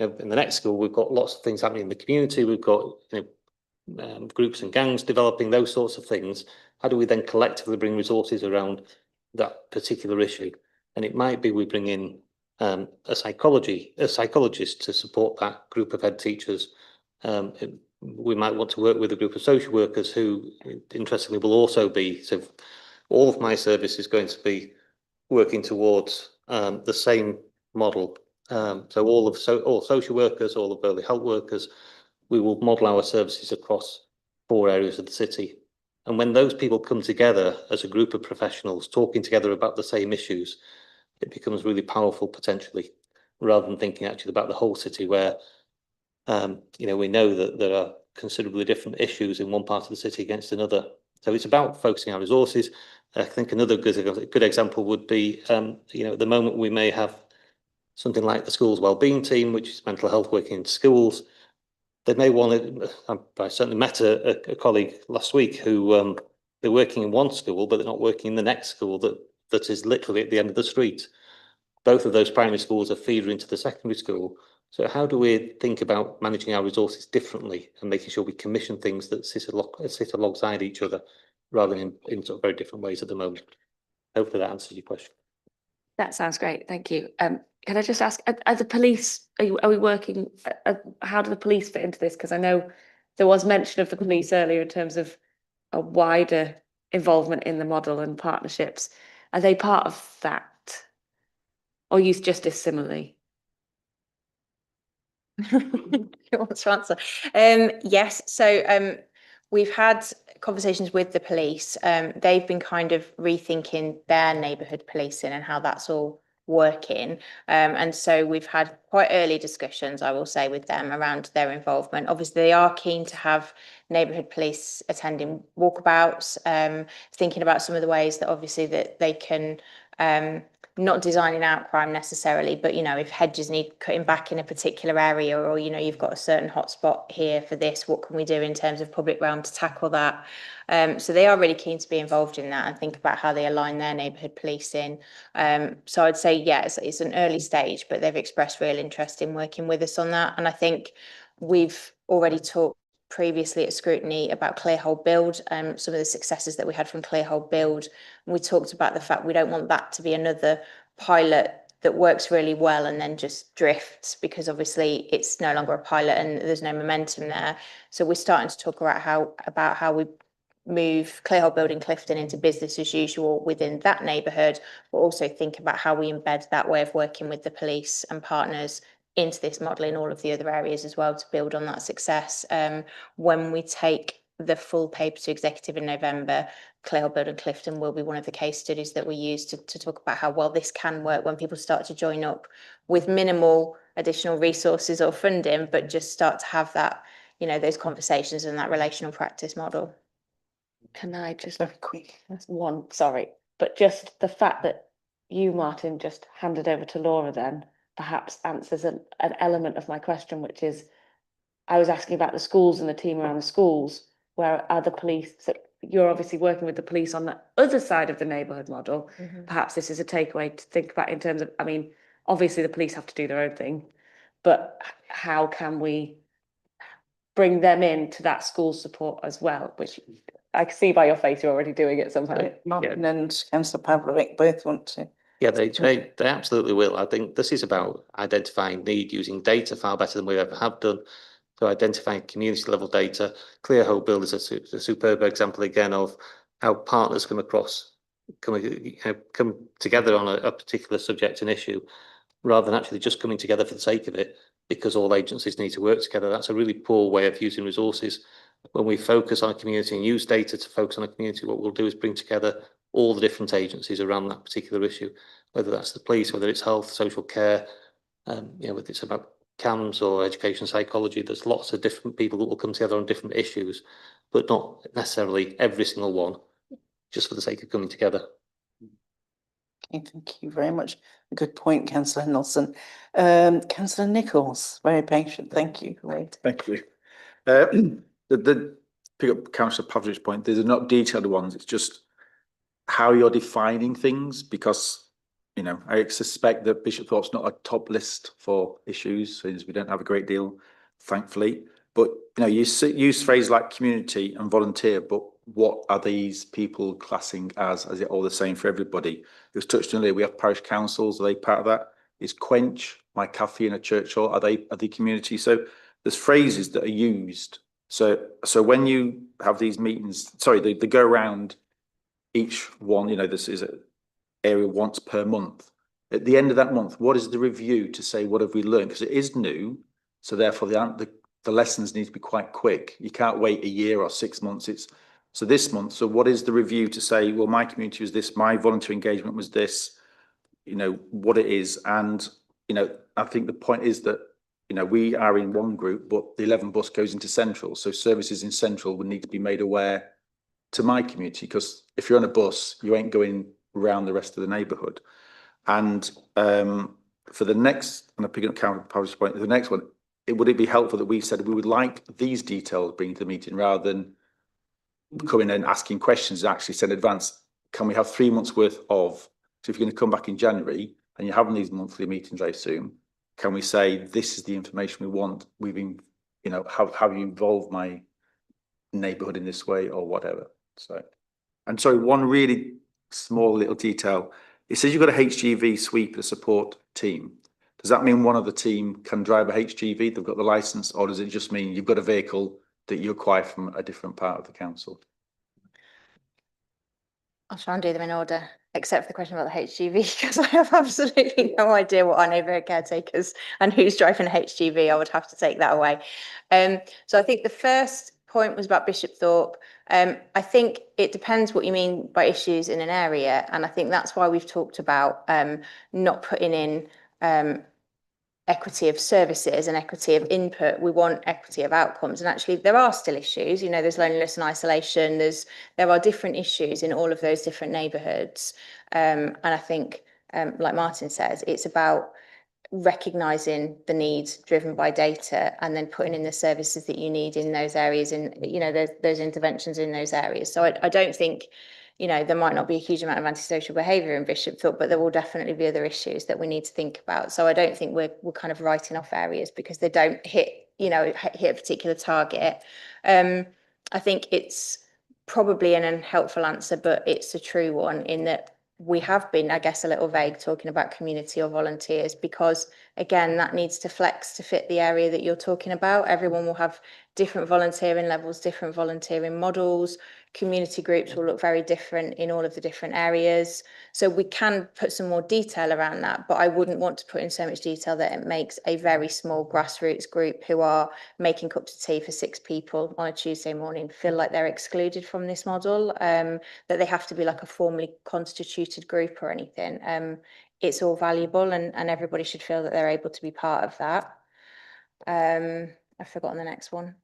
in the next school, we've got lots of things happening in the community. We've got groups and gangs developing, those sorts of things. How do we then collectively bring resources around that particular issue? And it might be we bring in a psychologist to support that group of head teachers. We might want to work with a group of social workers who, interestingly, will also be. So, all of my service is going to be working towards the same model. So all social workers, all of early health workers, we will model our services across 4 areas of the city. And when those people come together as a group of professionals talking together about the same issues, it becomes really powerful potentially, rather than thinking actually about the whole city where, we know that there are considerably different issues in one part of the city against another. So it's about focusing our resources. I think another good example would be, at the moment we may have something like the school's wellbeing team, which is mental health working in schools. They may want to, I certainly met a colleague last week who they're working in one school, but they're not working in the next school that is literally at the end of the street. Both of those primary schools are feeder into the secondary school. So how do we think about managing our resources differently and making sure we commission things that sit alongside each other rather than in sort of very different ways at the moment? Hopefully that answers your question. That sounds great. Thank you. Can I just ask, are the police, are we working, how do the police fit into this? Because I know there was mention of the police earlier in terms of a wider involvement in the model and partnerships. Are they part of that? Or youth justice similarly? Who wants to answer? Yes, so we've had conversations with the police. They've been kind of rethinking their neighbourhood policing and how that's all working. And so we've had quite early discussions, I will say, with them around their involvement. Obviously, they are keen to have neighbourhood police attending walkabouts, thinking about some of the ways that obviously that they can not designing out crime necessarily, but you know, if hedges need cutting back in a particular area, or you know, you've got a certain hotspot here for this, what can we do in terms of public realm to tackle that? So they are really keen to be involved in that and think about how they align their neighbourhood policing. So I'd say, yeah, it's an early stage, but they've expressed real interest in working with us on that. And I think we've already talked previously at Scrutiny about Clearhold Build, some of the successes that we had from Clearhold Build. And we talked about the fact we don't want that to be another pilot that works really well and then just drifts, because obviously it's no longer a pilot and there's no momentum there. So we're starting to talk about how we move Clearhold Build in Clifton into business as usual within that neighbourhood, but also think about how we embed that way of working with the police and partners into this model in all of the other areas as well, to build on that success. When we take the full paper to executive in November, Clearhold Build and Clifton will be one of the case studies that we use to talk about how well this can work when people start to join up with minimal additional resources or funding, but just start to have that, you know, those conversations and that relational practice model. Can I just, Very quick. but just the fact that you, Martin, just handed over to Laura then perhaps answers an element of my question, which is, I was asking about the schools and the team around the schools, where are the police, so you're obviously working with the police on the other side of the neighbourhood model. Perhaps this is a takeaway to think about in terms of, I mean, obviously the police have to do their own thing, but how can we bring them into that school support as well, which I can see by your face you're already doing it somehow. Martin and Councillor Pavlovic both want to. Yeah, they absolutely will. I think this is about identifying need using data far better than we ever have done. So identifying community level data. Clearhold Build is a superb example again of how partners come together on a particular subject and issue, rather than actually just coming together for the sake of it, because all agencies need to work together. That's a really poor way of using resources. When we focus on a community and use data to focus on a community, what we'll do is bring together all the different agencies around that particular issue, whether that's the police, whether it's health, social care, you know, whether it's about CAMS or education psychology. There's lots of different people that will come together on different issues, but not necessarily every single one, just for the sake of coming together. Okay, thank you very much. A good point, Councillor Nelson. Councillor Nichols, very patient. Thank you. Wait. Thank you. The pick up Councillor Pavlovic's point, there's not detailed ones, it's just how you're defining things, because you know, I suspect that Bishopthorpe's not a top list for issues, since we don't have a great deal, thankfully. But you know, you use phrases like community and volunteer, but what are these people classing as? Is it all the same for everybody? It was touched on earlier, we have parish councils, are they part of that? Is Quench, my cafe in a church hall, are they community? So there's phrases that are used. So when you have these meetings, sorry, they go around each one, you know, this is an area once per month. At the end of that month, what is the review to say, what have we learned? Because it is new, so therefore the lessons need to be quite quick. You can't wait a year or 6 months. So this month, so what is the review to say, well, my community was this, my volunteer engagement was this, you know, what it is. And, you know, I think the point is that, you know, we are in one group, but the 11 bus goes into Central. So services in Central would need to be made aware to my community, because if you're on a bus, you ain't going around the rest of the neighbourhood. And for the next, and I'm picking up Councillor Pavlovic's point, the next one, would it be helpful that we said we would like these details bringing to the meeting, rather than coming and asking questions and actually said in advance, can we have 3 months worth of, so if you're going to come back in January and you're having these monthly meetings, I assume, can we say, this is the information we want, we've been, you know, have you involved my neighbourhood in this way or whatever. So, and sorry, one really small little detail. It says you've got a HGV sweeper support team. Does that mean one of the team can drive a HGV, they've got the licence, or does it just mean you've got a vehicle that you acquire from a different part of the council? I'll try and do them in order, except for the question about the HGV, because I have absolutely no idea what our neighbourhood caretakers and who's driving a HGV. I would have to take that away. So I think the first point was about Bishopthorpe. I think it depends what you mean by issues in an area, and I think that's why we've talked about not putting in equity of services and equity of input. We want equity of outcomes. And actually there are still issues, you know, there's loneliness and isolation, there are different issues in all of those different neighbourhoods. And I think, like Martin says, it's about recognising the needs driven by data and then putting in the services that you need in those areas, and, you know, those interventions in those areas. So I don't think, you know, there might not be a huge amount of antisocial behaviour in Bishopthorpe, but there will definitely be other issues that we need to think about. So I don't think we're kind of writing off areas because they don't hit, you know, hit a particular target. I think it's probably an unhelpful answer, but it's a true one in that we have been, I guess, a little vague talking about community or volunteers, because again, that needs to flex to fit the area that you're talking about. Everyone will have different volunteering levels, different volunteering models. Community groups will look very different in all of the different areas. So we can put some more detail around that, but I wouldn't want to put in so much detail that it makes a very small grassroots group who are making cups of tea for 6 people on a Tuesday morning feel like they're excluded from this model, that they have to be like a formally constituted group or anything. It's all valuable, and everybody should feel that they're able to be part of that. I've forgotten the next one.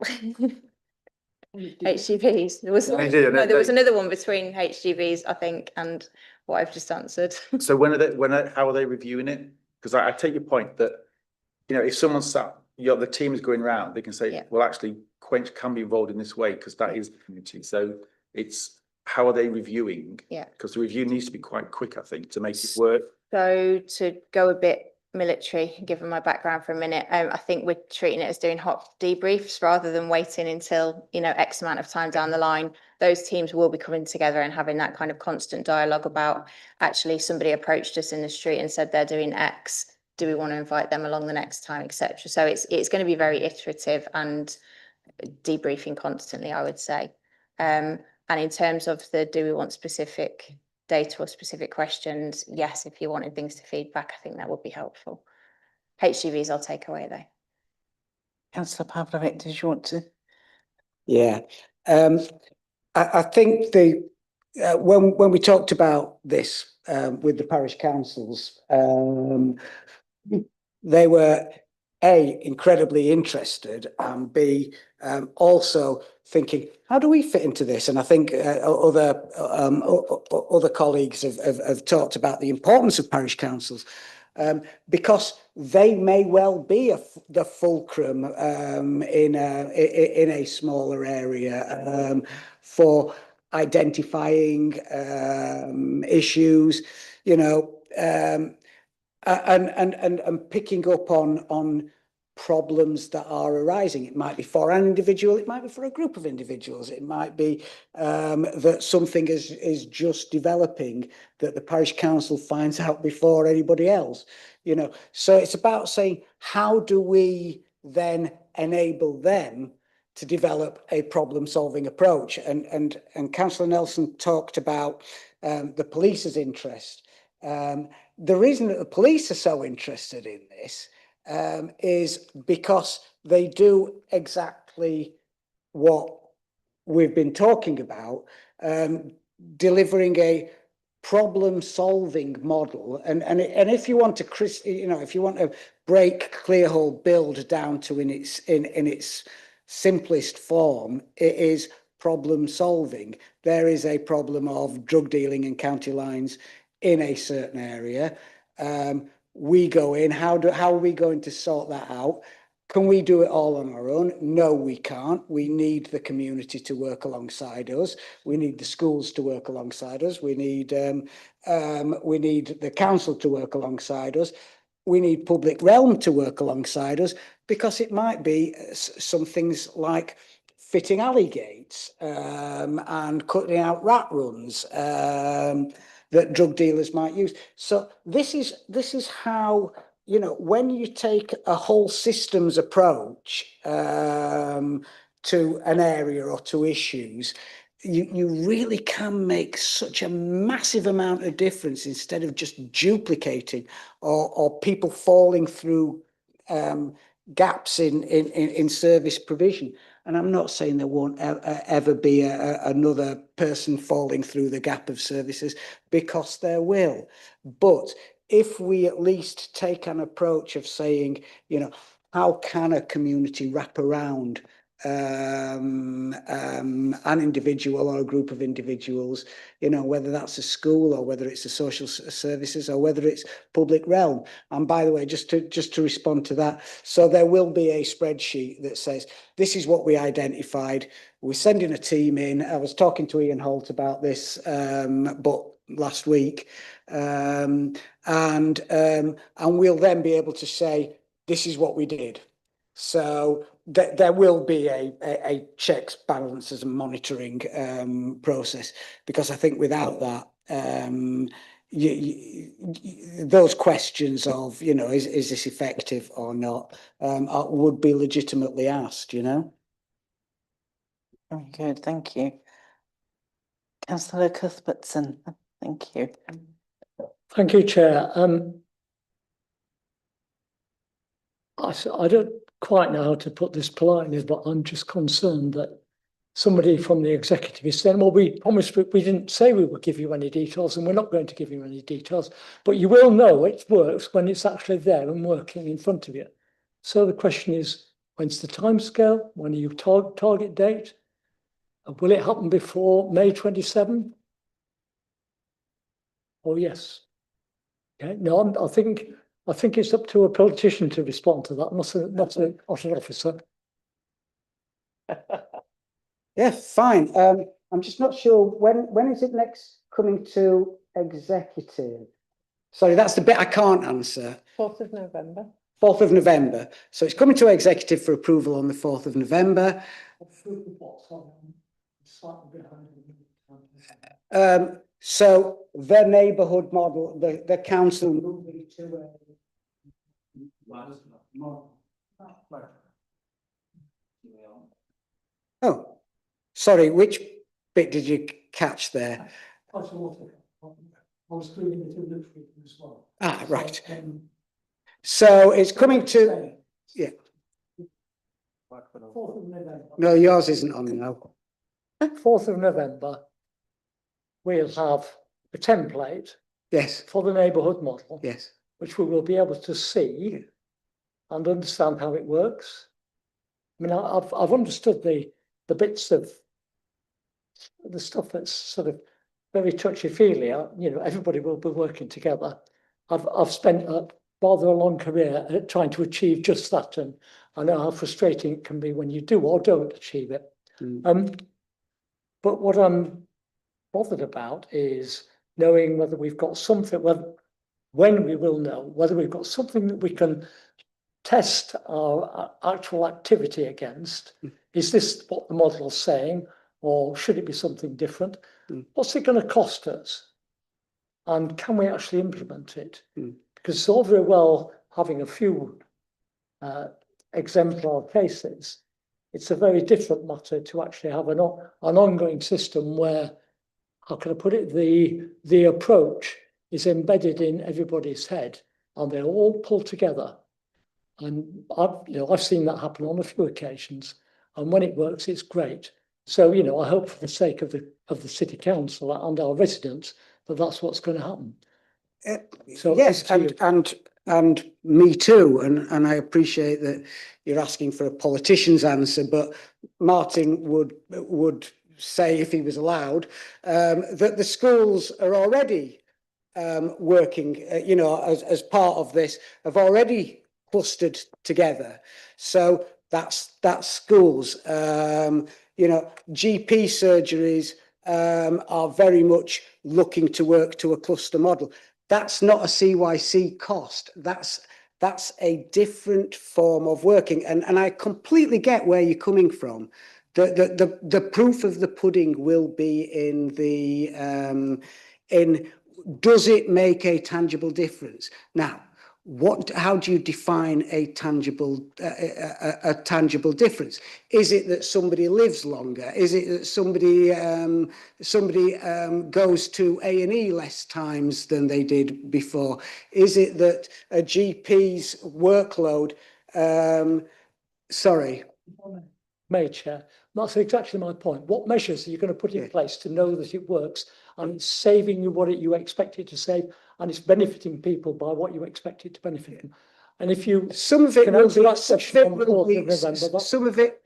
HGVs. There was another one between HGVs, I think, and what I've just answered. So how are they reviewing it? Because I take your point that, you know, if someone sat, you know, the team is going round, they can say, Yeah. well, actually, Quench can be involved in this way because that is the community. So it's how are they reviewing? Yeah. Because the review needs to be quite quick, I think, to make it work. So to go a bit military, given my background for a minute, I think we're treating it as doing hot debriefs rather than waiting until, you know, X amount of time down the line. Those teams will be coming together and having that kind of constant dialogue about, actually, somebody approached us in the street and said they're doing X. Do we want to invite them along the next time, etc. So it's going to be very iterative and debriefing constantly, I would say. And in terms of the, do we want specific data or specific questions? Yes, if you wanted things to feedback, I think that would be helpful. HGVs I'll take away though. Councillor Pavlovic, did you want to? Yeah, I think when we talked about this with the parish councils, they were A, incredibly interested, and B, also thinking, how do we fit into this? And I think other colleagues have talked about the importance of parish councils, because they may well be the fulcrum in a smaller area for identifying issues, you know, and picking up on problems that are arising. It might be for an individual, it might be for a group of individuals, it might be that something is just developing that the parish council finds out before anybody else, you know. So it's about saying, how do we then enable them to develop a problem-solving approach? And Councillor Nelson talked about the police's interest. The reason that the police are so interested in this is because they do exactly what we've been talking about, delivering a problem-solving model. And if you want to, you know, if you want to break clear whole build down to in its simplest form, it is problem solving. There is a problem of drug dealing and county lines in a certain area. We go in, how are we going to sort that out? Can we do it all on our own? No, we can't. We need the community to work alongside us. We need the schools to work alongside us. We need the council to work alongside us. We need public realm to work alongside us, because it might be some things like fitting alley gates and cutting out rat runs that drug dealers might use. So this is how, you know, when you take a whole systems approach to an area or to issues, you really can make such a massive amount of difference, instead of just duplicating or people falling through gaps in service provision. And I'm not saying there won't ever be another person falling through the gap of services, because there will. But if we at least take an approach of saying, you know, how can a community wrap around an individual or a group of individuals, you know, whether that's a school or whether it's a social services or whether it's public realm. And by the way, just to respond to that, so there will be a spreadsheet that says, this is what we identified. We're sending a team in. I was talking to Ian Holt about this, but last week, and we'll then be able to say, this is what we did. So there will be a checks, balances and monitoring process, because I think without that, those questions of, you know, is this effective or not, would be legitimately asked, you know. Very good, thank you. Councillor Cuthbertson, thank you. Thank you, Chair. I don't quite know how to put this politely, but I'm just concerned that somebody from the executive is saying, well, we promised, we didn't say we would give you any details and we're not going to give you any details, but you will know it works when it's actually there and working in front of you. So the question is, when's the timescale? When are you target date? Will it happen before May 27? Oh, yes. Okay. No, I think it's up to a politician to respond to that, not an officer. Yeah, fine. I'm just not sure when is it next coming to executive? Sorry, that's the bit I can't answer. 4th of November. 4th of November. So it's coming to executive for approval on the 4th of November. So the neighbourhood model, the council moving to a oh, sorry, which bit did you catch there? Ah, right. So it's coming to, yeah. No, yours isn't on now. 4th of November, we'll have a template. Yes. For the neighbourhood model. Yes. Which we will be able to see and understand how it works. I mean, I've understood the bits of the stuff that's sort of very touchy-feely. You know, everybody will be working together. I've spent rather a long career at trying to achieve just that, and I know how frustrating it can be when you do or don't achieve it. But what I'm bothered about is knowing whether we've got something, when we will know whether we've got something that we can test our actual activity against. Is this what the model is saying, or should it be something different? What's it going to cost us? And can we actually implement it? Because it's all very well having a few exemplar cases. It's a very different matter to actually have an ongoing system where, how can I put it, the approach is embedded in everybody's head and they all pull together. And I've seen that happen on a few occasions, and when it works, it's great. So, you know, I hope for the sake of the city council and our residents that that's what's going to happen. So yes, and me too, and I appreciate that you're asking for a politician's answer, but Martin would say, if he was allowed, that the schools are already working, you know, as part of this, have already clustered together. So that's schools. You know, GP surgeries are very much looking to work to a cluster model. That's not a CYC cost. That's a different form of working, and I completely get where you're coming from. The proof of the pudding will be in the does it make a tangible difference? Now, how do you define a tangible difference? Is it that somebody lives longer? Is it that somebody goes to A&E less times than they did before? Is it that a GP's workload? Sorry. Chair, that's exactly my point. What measures are you going to put in place to know that it works and it's saving you what you expect it to save, and it's benefiting people by what you expect it to benefit them. And if you some of it can will answer be, that question on the 4th of November, some of it.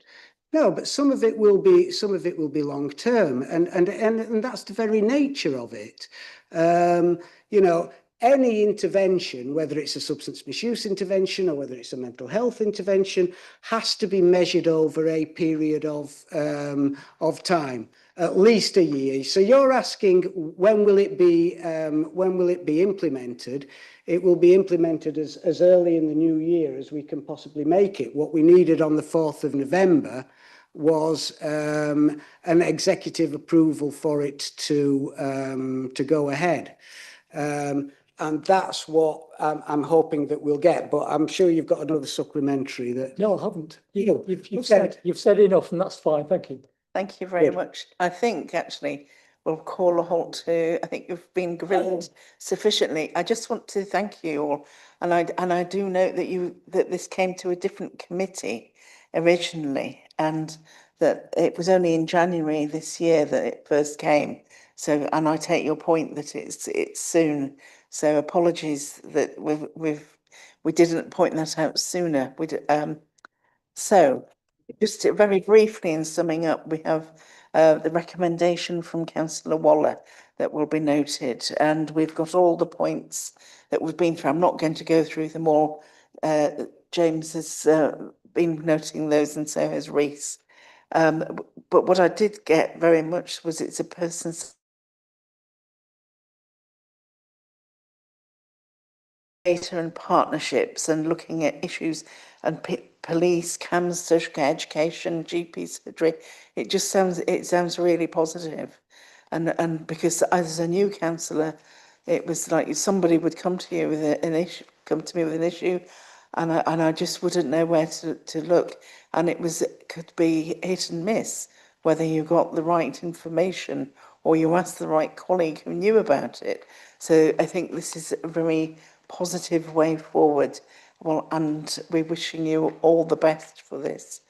No, but some of it will be long term, and that's the very nature of it. You know, any intervention, whether it's a substance misuse intervention or whether it's a mental health intervention, has to be measured over a period of time, at least a year. So you're asking when will it be implemented? It will be implemented as early in the new year as we can possibly make it. What we needed on the 4th of November was an executive approval for it to go ahead. And that's what I'm hoping that we'll get. But I'm sure you've got another supplementary that. no, I haven't. You've said enough, and that's fine. Thank you. Thank you very Good. much. I think actually we'll call a halt to, I think you've been grilled sufficiently. I just want to thank you all. And I do note that this came to a different committee originally, and that it was only in January this year that it first came. So, and I take your point that it's soon. So apologies that we didn't point that out sooner. So just very briefly in summing up, we have the recommendation from Councillor Waller that will be noted, and we've got all the points that we've been through. I'm not going to go through them all. James has been noting those, and so has Reese. But what I did get very much was it's a person's data and partnerships and looking at issues and police, CAMS, social care, education, GP surgery. It sounds really positive. And because as a new councillor, it was like somebody would come to you with an issue, come to me with an issue, and I just wouldn't know where to look. And it could be hit and miss, whether you got the right information or you asked the right colleague who knew about it. So I think this is a very positive way forward. Well, and we're wishing you all the best for this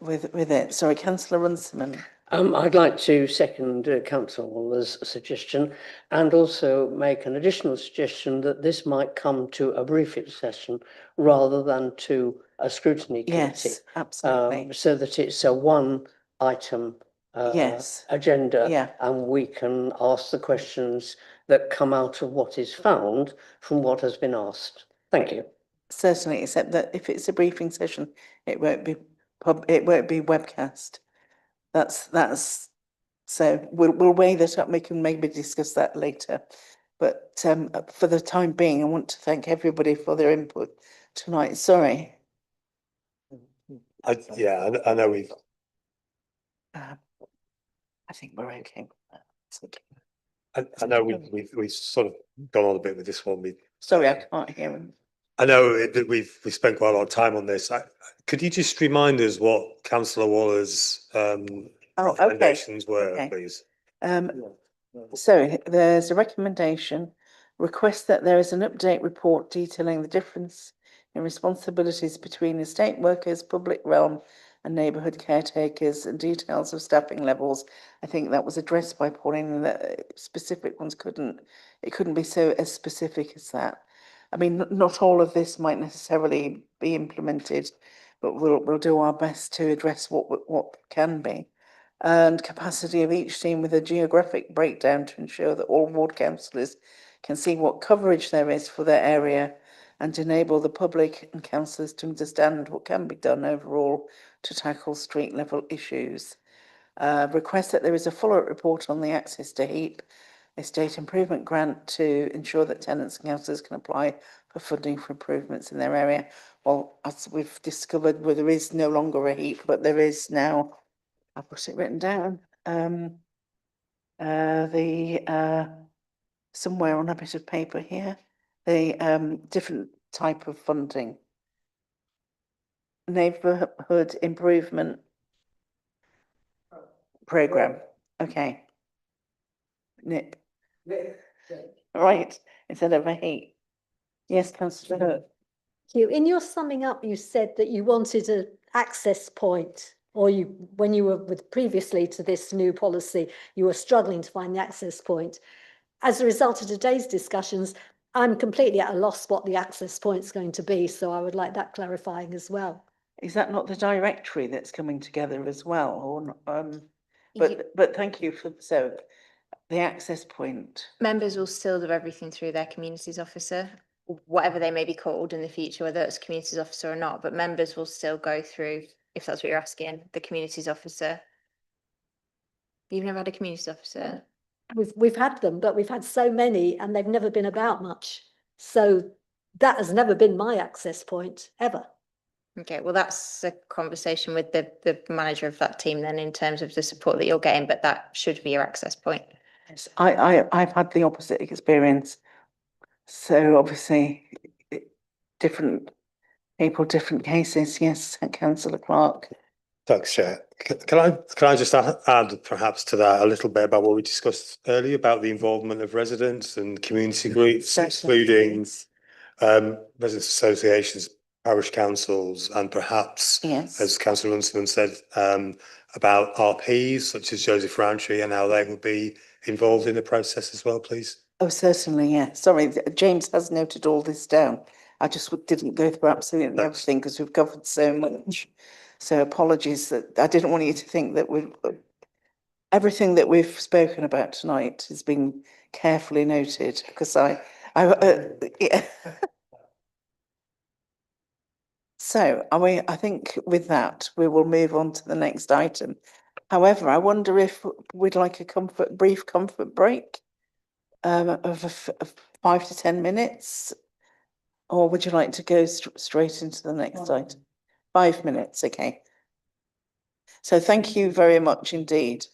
with it. Sorry, Councillor Runciman. I'd like to second Councillor Waller's suggestion and also make an additional suggestion that this might come to a briefing session rather than to a scrutiny committee. Yes, absolutely. So that it's a one item agenda, and we can ask the questions that come out of what is found from what has been asked. Thank you. Certainly, except that if it's a briefing session, it won't be webcast. That's so we'll weigh that up. We can maybe discuss that later. But for the time being, I want to thank everybody for their input tonight. Sorry. I know we've. I think we're okay with that. It's okay. I know we've sort of gone on a bit with this one. Sorry, I can't hear him. I know that we've spent quite a lot of time on this. Could you just remind us what Councillor Waller's recommendations were, please? So there's a recommendation, request that there is an update report detailing the difference in responsibilities between estate workers, public realm and neighbourhood caretakers, and details of staffing levels. I think that was addressed by Pauline, and that specific ones couldn't be so as specific as that. I mean, not all of this might necessarily be implemented, but we'll do our best to address what can be. And capacity of each team with a geographic breakdown to ensure that all ward councillors can see what coverage there is for their area, and enable the public and councillors to understand what can be done overall to tackle street level issues. Request that there is a follow-up report on the access to HEAP estate improvement grant to ensure that tenants and councillors can apply for funding for improvements in their area. Well, as we've discovered, well, there is no longer a HEAP, but there is now, I've got it written down, somewhere on a bit of paper here, the different type of funding. Neighbourhood improvement programme. Okay. Nick. Right, instead of a HEAP. Yes, Councillor. In your summing up, you said that you wanted an access point or when you were with previously to this new policy, you were struggling to find the access point. As a result of today's discussions, I'm completely at a loss what the access point is going to be, so I would like that clarifying as well. Is that not the directory that's coming together as well, or not? But thank you for, so the access point. Members will still do everything through their communities officer, whatever they may be called in the future, whether it's communities officer or not, but members will still go through, if that's what you're asking, the communities officer. You've never had a communities officer? We've had them, but we've had so many and they've never been about much. So that has never been my access point, ever. Okay, well, that's a conversation with the manager of that team then in terms of the support that you're getting, but that should be your access point. Yes, I've had the opposite experience. So obviously, different people, different cases. Yes, Councillor Clark. Thanks, Chair. Can I just add perhaps to that a little bit about what we discussed earlier about the involvement of residents and community groups, including residents associations, parish councils, and perhaps, Yes, as Councillor Runciman said, about RPs such as Joseph Rowntree and how they would be involved in the process as well, please. oh, certainly, yeah. Sorry, James has noted all this down. I just didn't go through absolutely everything because we've covered so much. So apologies that I didn't want you to think that everything that we've spoken about tonight has been carefully noted because yeah. So I think with that, we will move on to the next item. However, I wonder if we'd like a brief comfort break of 5 to 10 minutes, or would you like to go straight into the next item? 5 minutes, okay. So thank you very much indeed.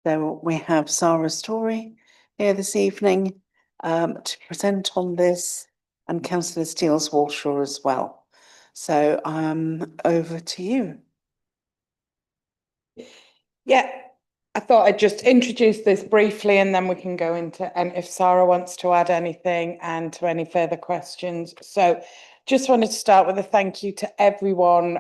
So we have Sarah Story here this evening to present on this, and Councillor Steels Walshaw as well. So over to you. Yeah, I thought I'd just introduce this briefly and then we can go into, and if Sarah wants to add anything and to any further questions. So just wanted to start with a thank you to everyone,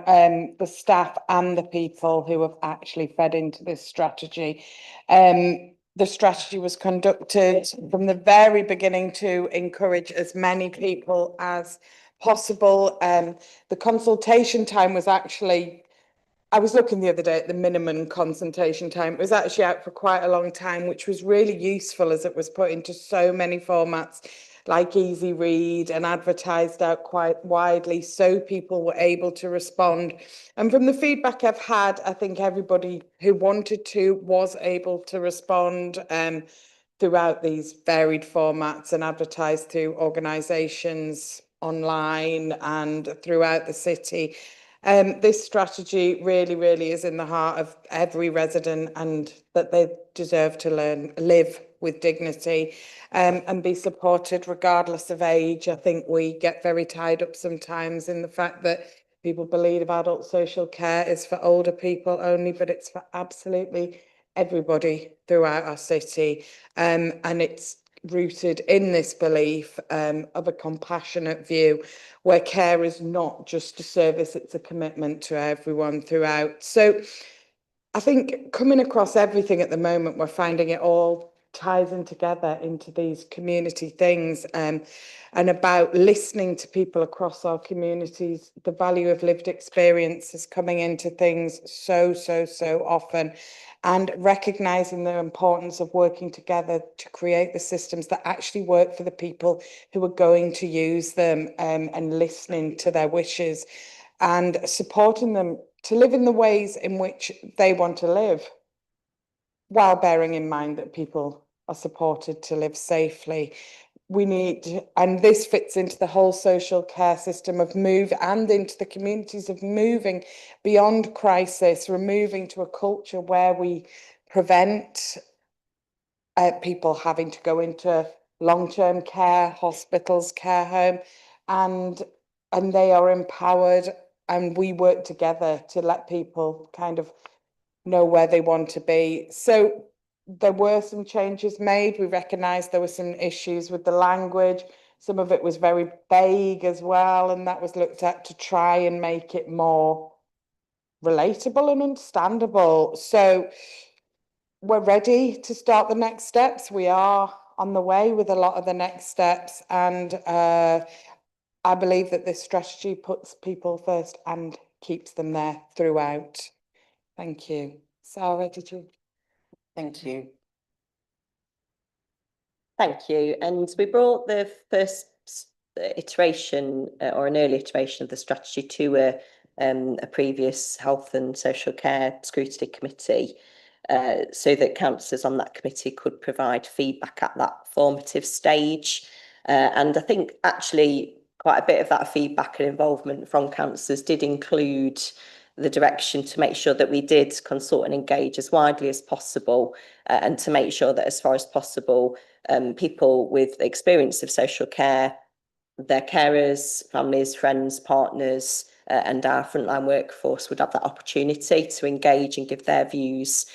the staff and the people who have actually fed into this strategy. The strategy was conducted from the very beginning to encourage as many people as possible. The consultation time was actually, I was looking the other day at the minimum consultation time. It was actually out for quite a long time, which was really useful as it was put into so many formats like Easy Read and advertised out quite widely, so people were able to respond. And from the feedback I've had, I think everybody who wanted to was able to respond throughout these varied formats and advertised through organisations online and throughout the city. This strategy really is in the heart of every resident, and that they deserve to live with dignity and be supported regardless of age. I think we get very tied up sometimes in the fact that people believe adult social care is for older people only, but it's for absolutely everybody throughout our city. And it's rooted in this belief of a compassionate view where care is not just a service, it's a commitment to everyone throughout. So I think coming across everything at the moment, we're finding it all ties in together into these community things and about listening to people across our communities. The value of lived experience is coming into things so often, and recognising the importance of working together to create the systems that actually work for the people who are going to use them, and listening to their wishes and supporting them to live in the ways in which they want to live, while bearing in mind that people are supported to live safely. We need, and this fits into the whole social care system of move and into the communities of moving beyond crisis, removing to a culture where we prevent people having to go into long-term care, hospitals, care home, and they are empowered, and we work together to let people kind of know where they want to be. So there were some changes made. We recognised there were some issues with the language. Some of it was very vague as well, and that was looked at to try and make it more relatable and understandable. So we're ready to start the next steps. We are on the way with a lot of the next steps, and I believe that this strategy puts people first and keeps them there throughout. Thank you. Sarah, did you? Thank you. Thank you. And we brought the first iteration or an early iteration of the strategy to a previous health and social care scrutiny committee, so that councillors on that committee could provide feedback at that formative stage. And I think actually quite a bit of that feedback and involvement from councillors did include the direction to make sure that we did consult and engage as widely as possible, and to make sure that as far as possible, people with experience of social care, their carers, families, friends, partners, and our frontline workforce would have that opportunity to engage and give their views.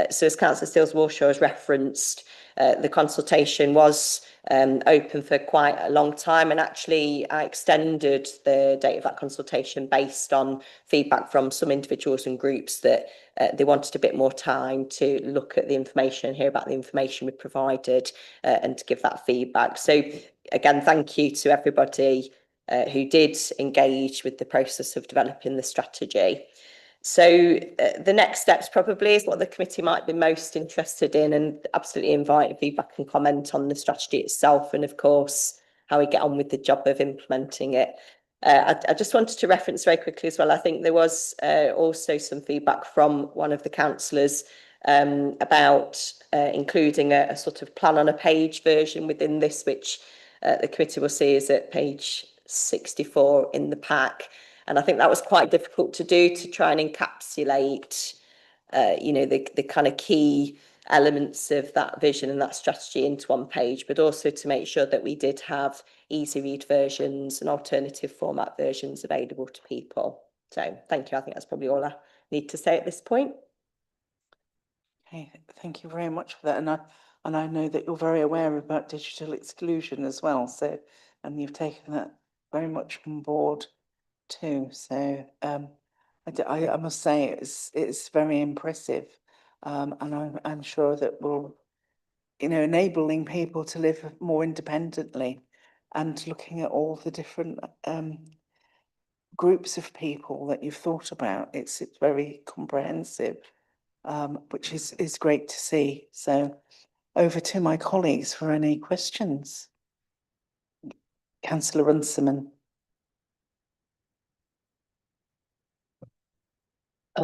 So as Councillor Steels Walshaw has referenced, the consultation was open for quite a long time, and actually I extended the date of that consultation based on feedback from some individuals and groups that they wanted a bit more time to look at the information, hear about the information we provided, and to give that feedback. So again, thank you to everybody who did engage with the process of developing the strategy. So the next steps probably is what the committee might be most interested in, and absolutely invite feedback and comment on the strategy itself, and of course how we get on with the job of implementing it. I just wanted to reference very quickly as well, I think there was also some feedback from one of the councillors about including a sort of plan on a page version within this, which the committee will see is at page 64 in the pack. And I think that was quite difficult to do, to try and encapsulate, you know, the kind of key elements of that vision and that strategy into one page, but also to make sure that we did have easy read versions and alternative format versions available to people. So thank you. I think that's probably all I need to say at this point. Okay, thank you very much for that. And I know that you're very aware about digital exclusion as well. So, and you've taken that very much on board too. So, I must say it's very impressive. And I'm sure that will, enabling people to live more independently and looking at all the different groups of people that you've thought about. It's very comprehensive, which is great to see. So over to my colleagues for any questions. Councillor Runciman.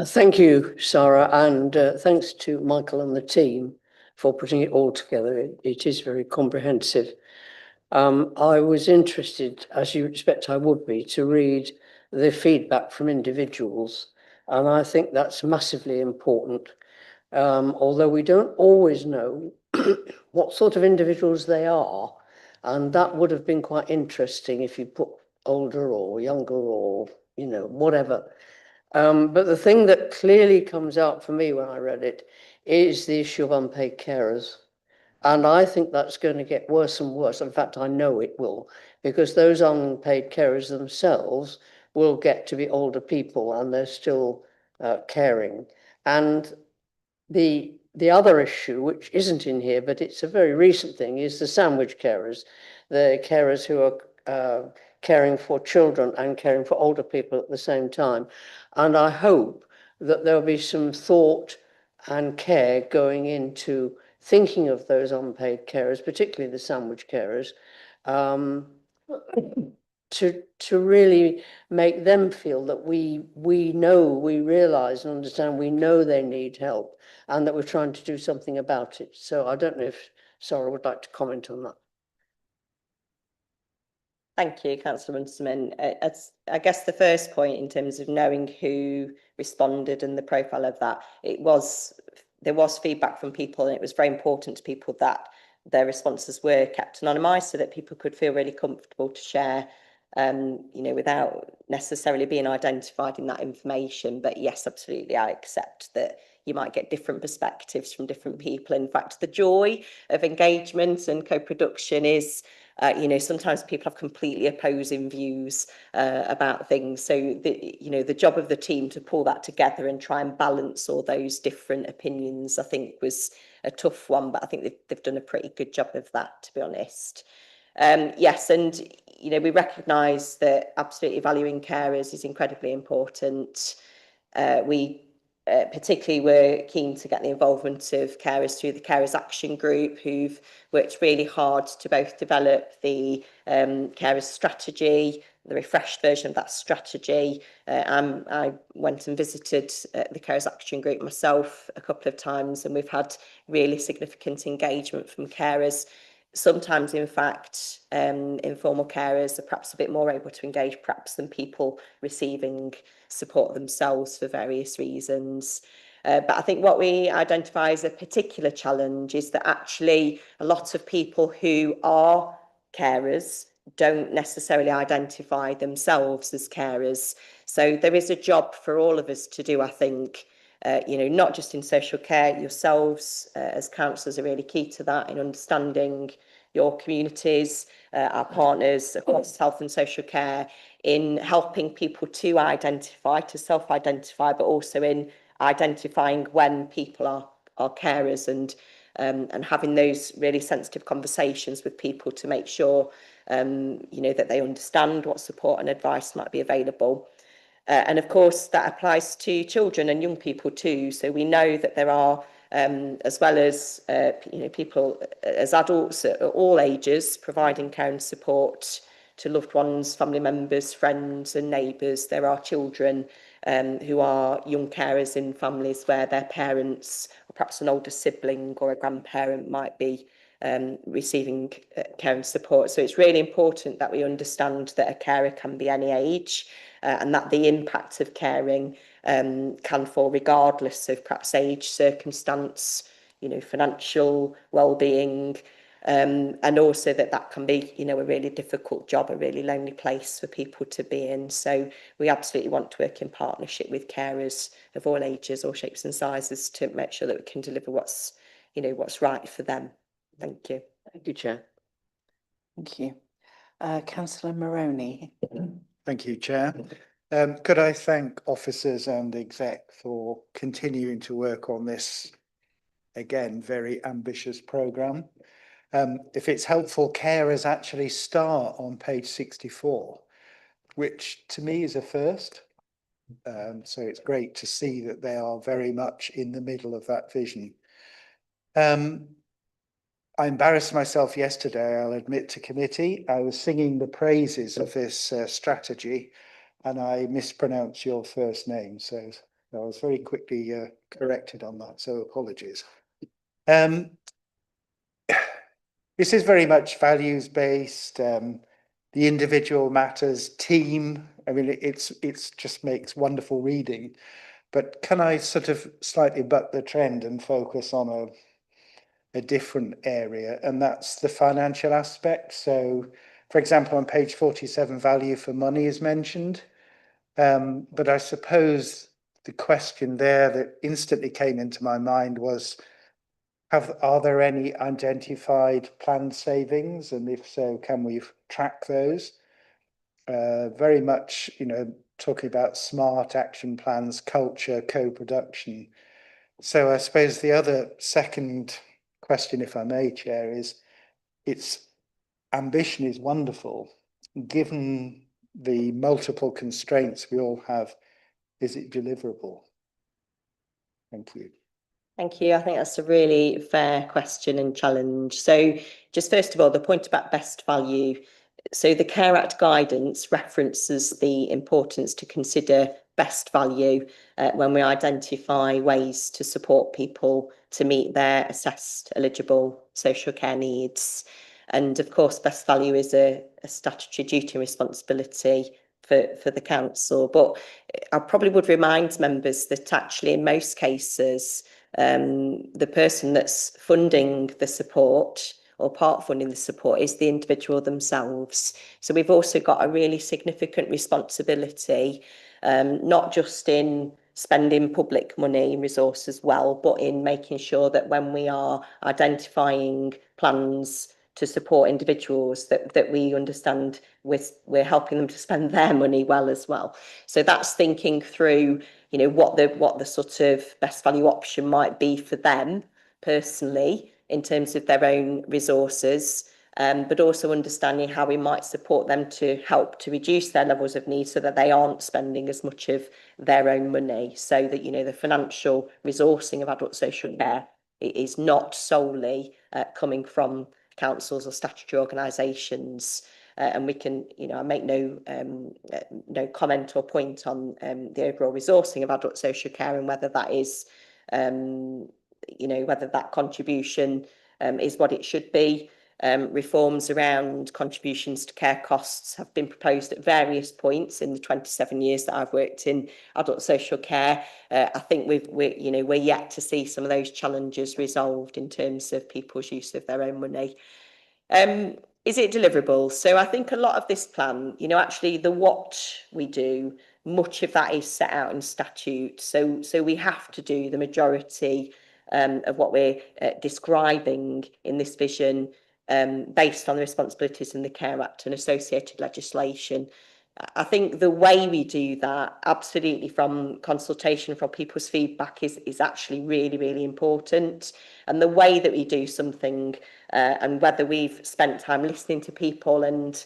Thank you, Sarah, and thanks to Michael and the team for putting it all together. It is very comprehensive. I was interested, as you expect I would be, to read the feedback from individuals, and I think that's massively important. Although we don't always know what sort of individuals they are, and that would have been quite interesting if you put older or younger or, whatever. But the thing that clearly comes out for me when I read it is the issue of unpaid carers. And I think that's going to get worse and worse. In fact, I know it will, because those unpaid carers themselves will get to be older people and they're still caring. And the other issue, which isn't in here, but it's a very recent thing, is the sandwich carers, the carers who are caring for children and caring for older people at the same time. And I hope that there'll be some thought and care going into thinking of those unpaid carers, particularly the sandwich carers, to really make them feel that we know, we realise and understand, we know they need help and that we're trying to do something about it. So I don't know if Sarah would like to comment on that. Thank you, Councillor Runciman. I guess the first point in terms of knowing who responded and the profile of that, there was feedback from people, and it was very important to people that their responses were kept anonymised so that people could feel really comfortable to share, without necessarily being identified in that information. But yes, absolutely, I accept that you might get different perspectives from different people. In fact, the joy of engagement and co-production is sometimes people have completely opposing views about things. So the job of the team to pull that together and try and balance all those different opinions, I think, was a tough one, but I think they've done a pretty good job of that, to be honest. Yes, and we recognise that absolutely valuing carers is incredibly important. We particularly were keen to get the involvement of carers through the Carers Action Group, who've worked really hard to both develop the carers strategy, the refreshed version of that strategy. I went and visited the Carers Action Group myself a couple of times, and we've had really significant engagement from carers. Sometimes, in fact, informal carers are perhaps a bit more able to engage perhaps than people receiving support themselves for various reasons. But I think what we identify as a particular challenge is that actually a lot of people who are carers don't necessarily identify themselves as carers. So there is a job for all of us to do, I think, not just in social care. Yourselves as councillors are really key to that, in understanding your communities, our partners across health and social care, in helping people to self-identify, but also in identifying when people are carers, and having those really sensitive conversations with people to make sure that they understand what support and advice might be available. And of course, that applies to children and young people too. So we know that there are, as well as people as adults at all ages, providing care and support to loved ones, family members, friends and neighbours. There are children who are young carers in families where their parents, or perhaps an older sibling or a grandparent, might be receiving care and support. So it's really important that we understand that a carer can be any age, and that the impact of caring can fall regardless of perhaps age, circumstance, financial well-being, and also that can be, a really difficult job, a really lonely place for people to be in. So we absolutely want to work in partnership with carers of all ages, all shapes and sizes, to make sure that we can deliver what's right for them. Thank you. Thank you, Chair. Thank you. Councillor Maroney. Thank you, Chair. Could I thank officers and exec for continuing to work on this, again, very ambitious programme. If it's helpful, carers actually start on page 64, which to me is a first. So it's great to see that they are very much in the middle of that vision. I embarrassed myself yesterday, I'll admit, to committee. I was singing the praises of this strategy and I mispronounced your first name. So I was very quickly corrected on that. So apologies. This is very much values-based. The individual matters, team. I mean, it's just makes wonderful reading. But can I sort of slightly buck the trend and focus on a different area, and that's the financial aspect? So, for example, on page 47, value for money is mentioned. But I suppose the question there that instantly came into my mind was, are there any identified planned savings? And if so, can we track those? Very much, talking about smart action plans, culture, co-production. So I suppose the other second question, if I may, Chair, is its ambition is wonderful. Given the multiple constraints we all have, is it deliverable? Thank you. Thank you. I think that's a really fair question and challenge. So just first of all, the point about best value. So the Care Act guidance references the importance to consider best value when we identify ways to support people to meet their assessed eligible social care needs. And of course, best value is a statutory duty and responsibility for the council. But I probably would remind members that actually in most cases, the person that's funding the support or part funding the support is the individual themselves. So we've also got a really significant responsibility, not just in spending public money and resources well, but in making sure that when we are identifying plans to support individuals, that we understand we're helping them to spend their money well as well. So that's thinking through, what the sort of best value option might be for them personally in terms of their own resources, but also understanding how we might support them to help to reduce their levels of need so that they aren't spending as much of their own money, so that, the financial resourcing of adult social care is not solely coming from councils or statutory organisations. And we can, I make no comment or point on the overall resourcing of adult social care and whether that is, whether that contribution is what it should be. Reforms around contributions to care costs have been proposed at various points in the 27 years that I've worked in adult social care. I think we're yet to see some of those challenges resolved in terms of people's use of their own money. Is it deliverable? So I think a lot of this plan, actually the what we do, much of that is set out in statute. So we have to do the majority of what we're describing in this vision based on the responsibilities in the Care Act and associated legislation. I think the way we do that, absolutely from consultation, from people's feedback, is actually really, really important. And the way that we do something and whether we've spent time listening to people and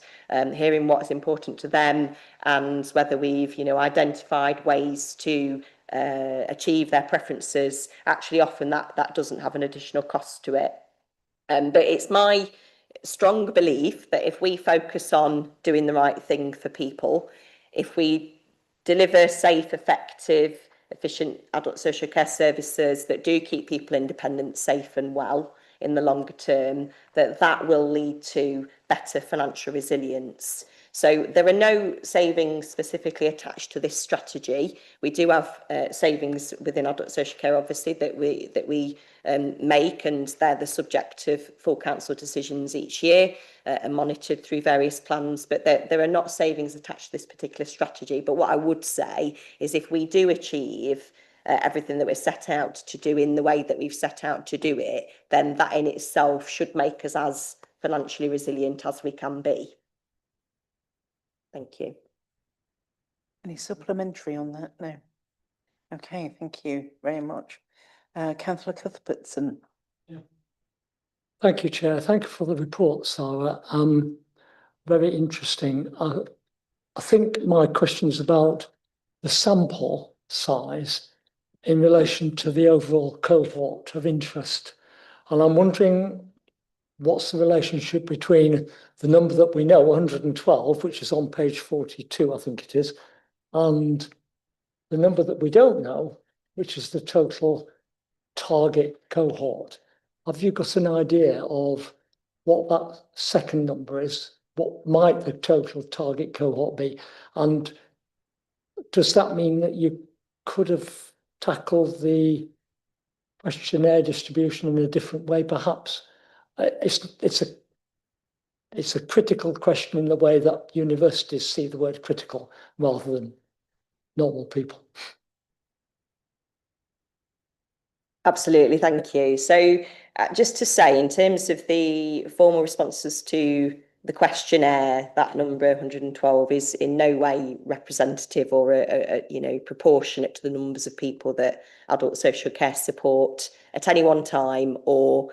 hearing what's important to them, and whether we've, identified ways to achieve their preferences, actually often that doesn't have an additional cost to it. But it's my strong belief that if we focus on doing the right thing for people, if we deliver safe, effective, efficient adult social care services that do keep people independent, safe and well in the longer term, that will lead to better financial resilience. So there are no savings specifically attached to this strategy. We do have savings within adult social care, obviously, that we make, and they're the subject of full council decisions each year and monitored through various plans. But there are not savings attached to this particular strategy. But what I would say is, if we do achieve everything that we're set out to do in the way that we've set out to do it, then that in itself should make us as financially resilient as we can be. Thank you. Any supplementary on that? No. Okay, thank you very much. Councillor Cuthbertson. Thank you, Chair. Thank you for the report, Sarah. Very interesting. I think my question is about the sample size in relation to the overall cohort of interest. And I'm wondering, what's the relationship between the number that we know, 112, which is on page 42, I think it is, and the number that we don't know, which is the total target cohort. Have you got an idea of what that second number is? What might the total target cohort be? And does that mean that you could have tackled the questionnaire distribution in a different way, perhaps? It's a critical question in the way that universities see the word critical rather than normal people. Absolutely, thank you. So just to say, in terms of the formal responses to the questionnaire, that number 112 is in no way representative or proportionate to the numbers of people that adult social care support at any one time or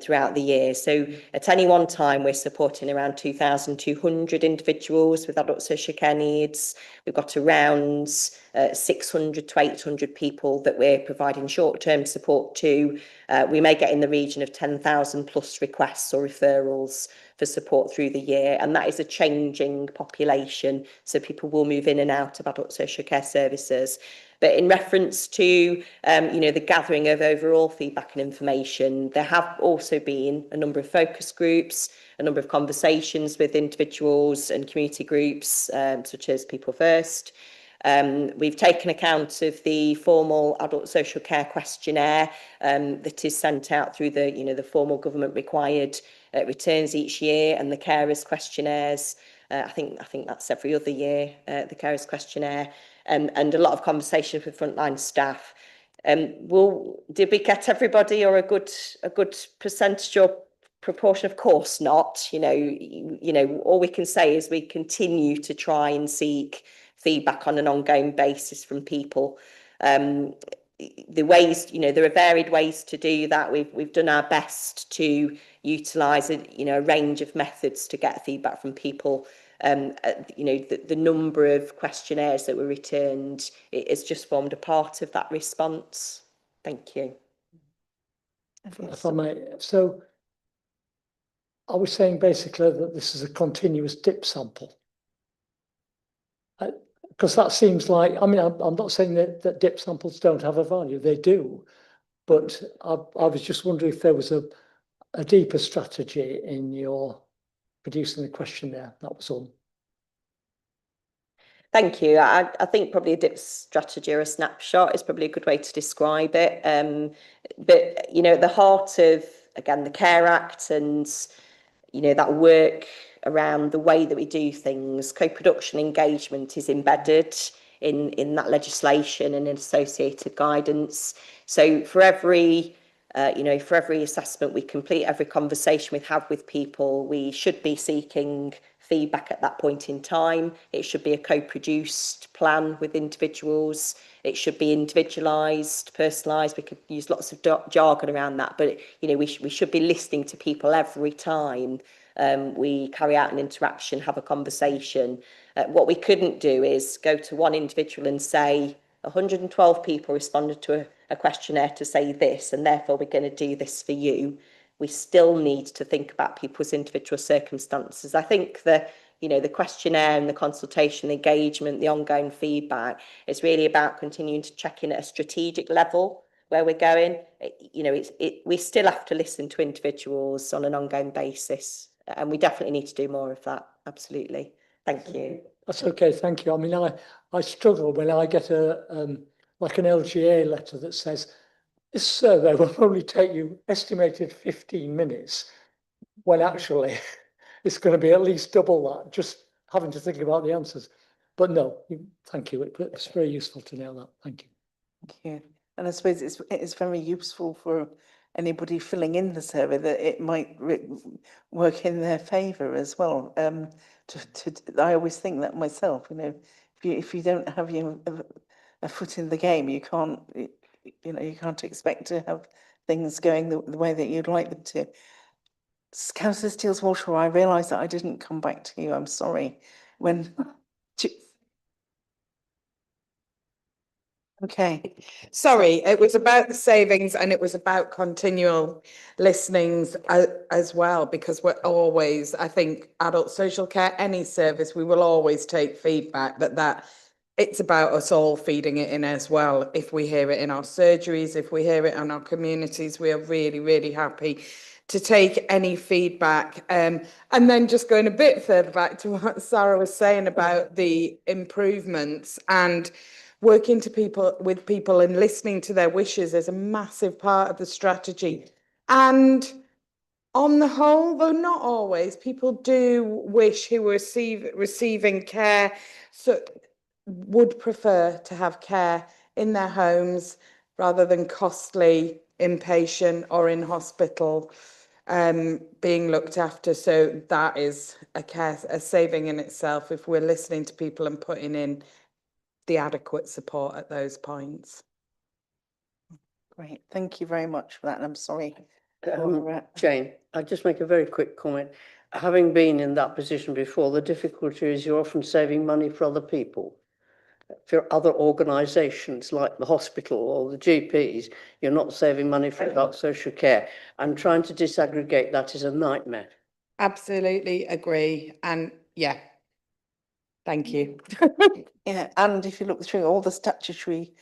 throughout the year. So at any one time, we're supporting around 2,200 individuals with adult social care needs. We've got around 600 to 800 people that we're providing short-term support to. We may get in the region of 10,000 plus requests or referrals for support through the year, and that is a changing population, so people will move in and out of adult social care services. But in reference to the gathering of overall feedback and information, there have also been a number of focus groups, a number of conversations with individuals and community groups, such as People First. We've taken account of the formal adult social care questionnaire that is sent out through the formal government required returns each year, and the carers questionnaires. I think that's every other year, the carers questionnaire, and a lot of conversations with frontline staff. Did we get everybody or a good percentage or proportion? Of course not. All we can say is we continue to try and seek feedback on an ongoing basis from people. The ways, there are varied ways to do that. We've done our best to utilise a range of methods to get feedback from people. The number of questionnaires that were returned, it has just formed a part of that response. Thank you. If I may, so I was saying basically that this is a continuous dip sample. Because that seems like, I'm not saying that dip samples don't have a value, they do, but I was just wondering if there was a deeper strategy in your producing the questionnaire. That was all. Thank you. I think probably a dip strategy or a snapshot is probably a good way to describe it. But at the heart of, again, the Care Act and that work around the way that we do things, co-production engagement is embedded in that legislation and in associated guidance. So for every assessment we complete, every conversation we have with people, we should be seeking feedback at that point in time. It should be a co-produced plan with individuals. It should be individualised, personalised. We could use lots of jargon around that, but we should be listening to people every time we carry out an interaction, have a conversation. What we couldn't do is go to one individual and say 112 people responded to a questionnaire to say this, and therefore we're going to do this for you. We still need to think about people's individual circumstances. I think the questionnaire and the consultation, the engagement, the ongoing feedback is really about continuing to check in at a strategic level where we're going. We still have to listen to individuals on an ongoing basis, and we definitely need to do more of that. Absolutely. Thank you. That's okay, thank you. I mean, I struggle when I get like an LGA letter that says, this survey will only take you estimated 15 minutes, when actually it's going to be at least double that, just having to think about the answers. But no, thank you. It's very useful to know that. Thank you. Thank you. And I suppose it's very useful for anybody filling in the survey that it might work in their favour as well. I always think that myself. You know, if you don't have a foot in the game, you can't. You know, you can't expect to have things going the way that you'd like them to. Councillor Steels-Water, I realise that I didn't come back to you. I'm sorry. Okay. Sorry, it was about the savings and it was about continual listenings as well, because we're always, I think, adult social care, any service, we will always take feedback, but that it's about us all feeding it in as well. If we hear it in our surgeries, if we hear it in our communities, we are really, really happy to take any feedback. And then just going a bit further back to what Sarah was saying about the improvements and working with people and listening to their wishes is a massive part of the strategy. And on the whole, though not always, people do wish who are receiving care would prefer to have care in their homes rather than costly inpatient or in hospital being looked after. So that is a saving in itself if we're listening to people and putting in the adequate support at those points. Great, thank you very much for that. And I'm sorry. Jane, I'll just make a very quick comment. Having been in that position before, the difficulty is you're often saving money for other people. For other organisations like the hospital or the GPs, you're not saving money for adult social care. And trying to disaggregate that is a nightmare. Absolutely agree. And yeah, thank you. Yeah, and if you look through all the statutory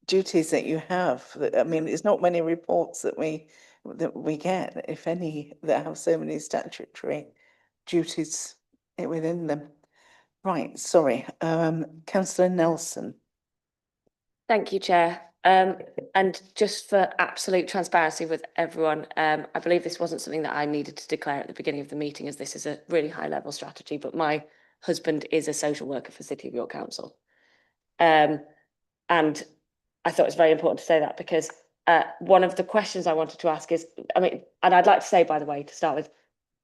duties that you have, I mean, it's not many reports that we get, if any, that have so many statutory duties within them. Right, sorry, Councillor Nelson. Thank you, Chair. And just for absolute transparency with everyone, I believe this wasn't something that I needed to declare at the beginning of the meeting, as this is a really high level strategy, but my husband is a social worker for City of York Council. And I thought it was very important to say that, because one of the questions I wanted to ask is, I mean, and I'd like to say, by the way, to start with,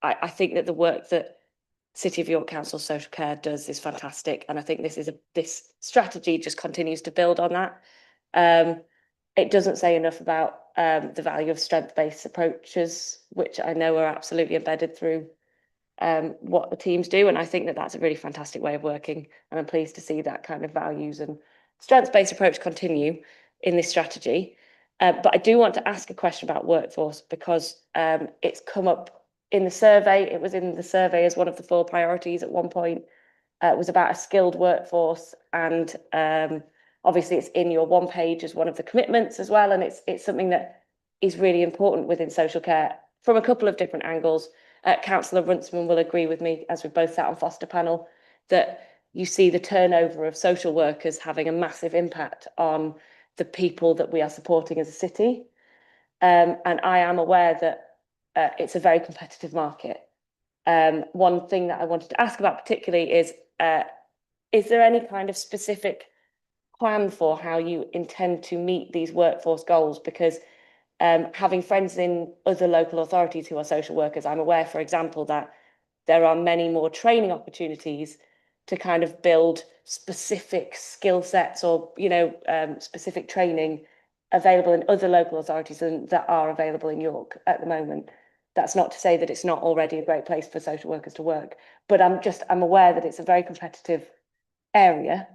I think that the work that City of York Council Social Care does is fantastic, and I think this strategy just continues to build on that. It doesn't say enough about the value of strength-based approaches, which I know are absolutely embedded through what the teams do, and I think that that's a really fantastic way of working, and I'm pleased to see that kind of values and strengths-based approach continue in this strategy. But I do want to ask a question about workforce, because it's come up in the survey. It was in the survey as one of the 4 priorities at one point. It was about a skilled workforce, and obviously it's in your one page as one of the commitments as well, and it's something that is really important within social care from a couple of different angles. Councillor Runciman will agree with me, as we've both sat on Foster panel, that you see the turnover of social workers having a massive impact on the people that we are supporting as a city. And I am aware that it's a very competitive market. One thing that I wanted to ask about particularly is there any kind of specific plan for how you intend to meet these workforce goals? Because having friends in other local authorities who are social workers, I'm aware, for example, that there are many more training opportunities to kind of build specific skill sets or, you know, specific training available in other local authorities than that are available in York at the moment. That's not to say that it's not already a great place for social workers to work, but I'm aware that it's a very competitive area,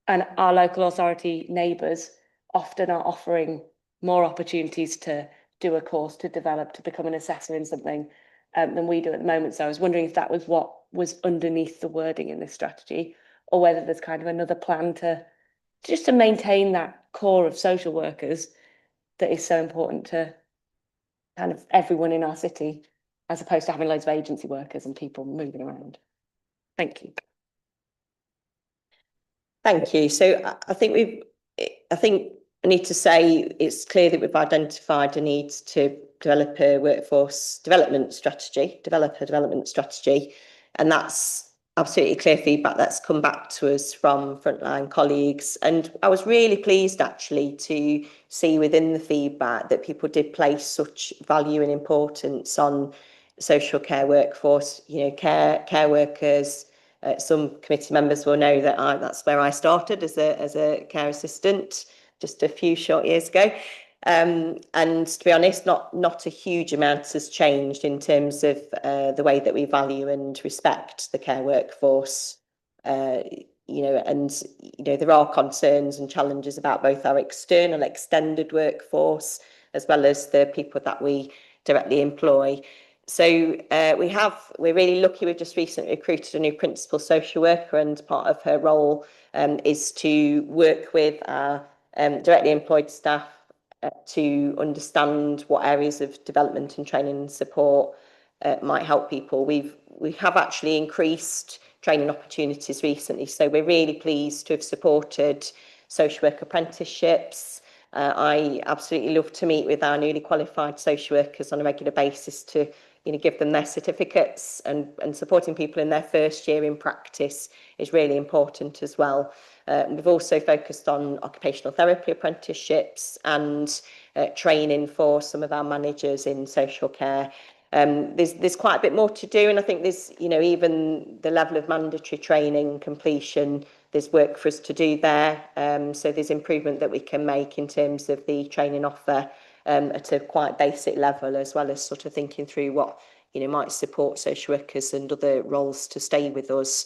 and our local authority neighbours often are offering more opportunities to do a course, to develop, to become an assessor in something than we do at the moment. So I was wondering if that was what was underneath the wording in this strategy, or whether there's kind of another plan to just to maintain that core of social workers that is so important to kind of everyone in our city, as opposed to having loads of agency workers and people moving around. Thank you. Thank you. So I think I need to say it's clear that we've identified a need to develop a workforce development strategy, and that's absolutely clear feedback that's come back to us from frontline colleagues. And I was really pleased actually to see within the feedback that people did place such value and importance on social care workforce, care workers. Some committee members will know that that's where I started as a care assistant just a few short years ago. And to be honest, not a huge amount has changed in terms of the way that we value and respect the care workforce. And there are concerns and challenges about both our external extended workforce as well as the people that we directly employ. So we're really lucky. We've just recently recruited a new principal social worker, and part of her role is to work with our directly employed staff to understand what areas of development and training and support might help people. We have actually increased training opportunities recently, so we're really pleased to have supported social work apprenticeships. I absolutely love to meet with our newly qualified social workers on a regular basis to give them their certificates, and supporting people in their first year in practice is really important as well. We've also focused on occupational therapy apprenticeships and training for some of our managers in social care. There's quite a bit more to do, and I think there's, even the level of mandatory training completion, there's work for us to do there. So there's improvement that we can make in terms of the training offer at a quite basic level, as well as sort of thinking through what might support social workers and other roles to stay with us.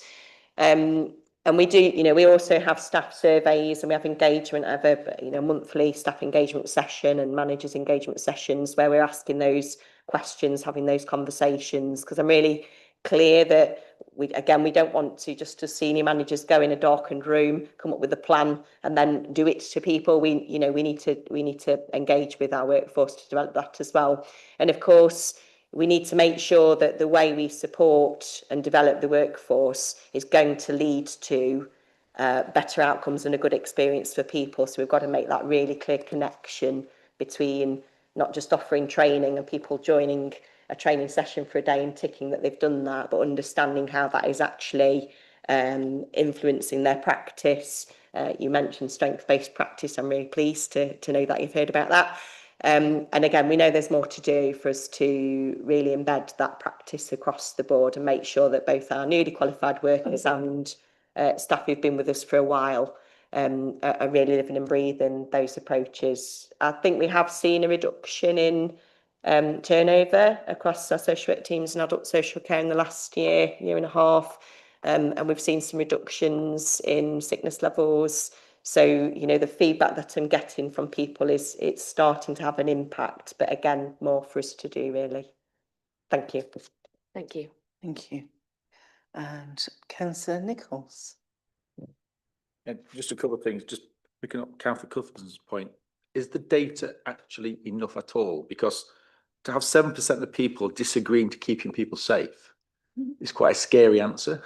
And we do, we also have staff surveys, and we have engagement, monthly staff engagement session and managers engagement sessions where we're asking those questions, having those conversations, because I'm really clear that we don't want to just as senior managers go in a darkened room, come up with a plan and then do it to people. We need to engage with our workforce to develop that as well. And of course, we need to make sure that the way we support and develop the workforce is going to lead to better outcomes and a good experience for people. So we've got to make that really clear connection between not just offering training and people joining a training session for a day and ticking that they've done that, but understanding how that is actually influencing their practice. You mentioned strength-based practice. I'm really pleased to know that you've heard about that. And again, we know there's more to do for us to really embed that practice across the board and make sure that both our newly qualified workers and staff who've been with us for a while are really living and breathing those approaches. I think we have seen a reduction in turnover across our social work teams and adult social care in the last year and a half. And we've seen some reductions in sickness levels. So, the feedback that I'm getting from people is it's starting to have an impact, but again, more for us to do, really. Thank you. Thank you. Thank you. And Councillor Nichols. And just a couple of things, just picking up Councillor Cuthbertson's point. Is the data actually enough at all? Because to have 7% of the people disagreeing to keeping people safe is quite a scary answer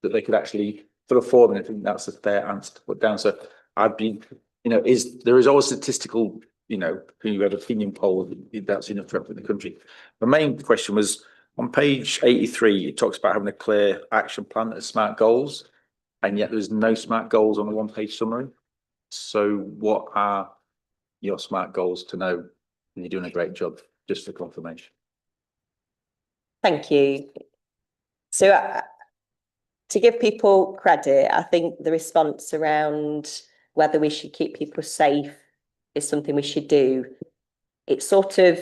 that they could actually put a form in. I think that's a fair answer to put down. So I'd be, there is always statistical, who you had opinion poll, that's enough to represent the country. The main question was on page 83, it talks about having a clear action plan and SMART goals, and yet there's no SMART goals on the one-page summary. So what are your SMART goals to know that you're doing a great job, just for confirmation? Thank you. So to give people credit, I think the response around whether we should keep people safe is something we should do. It sort of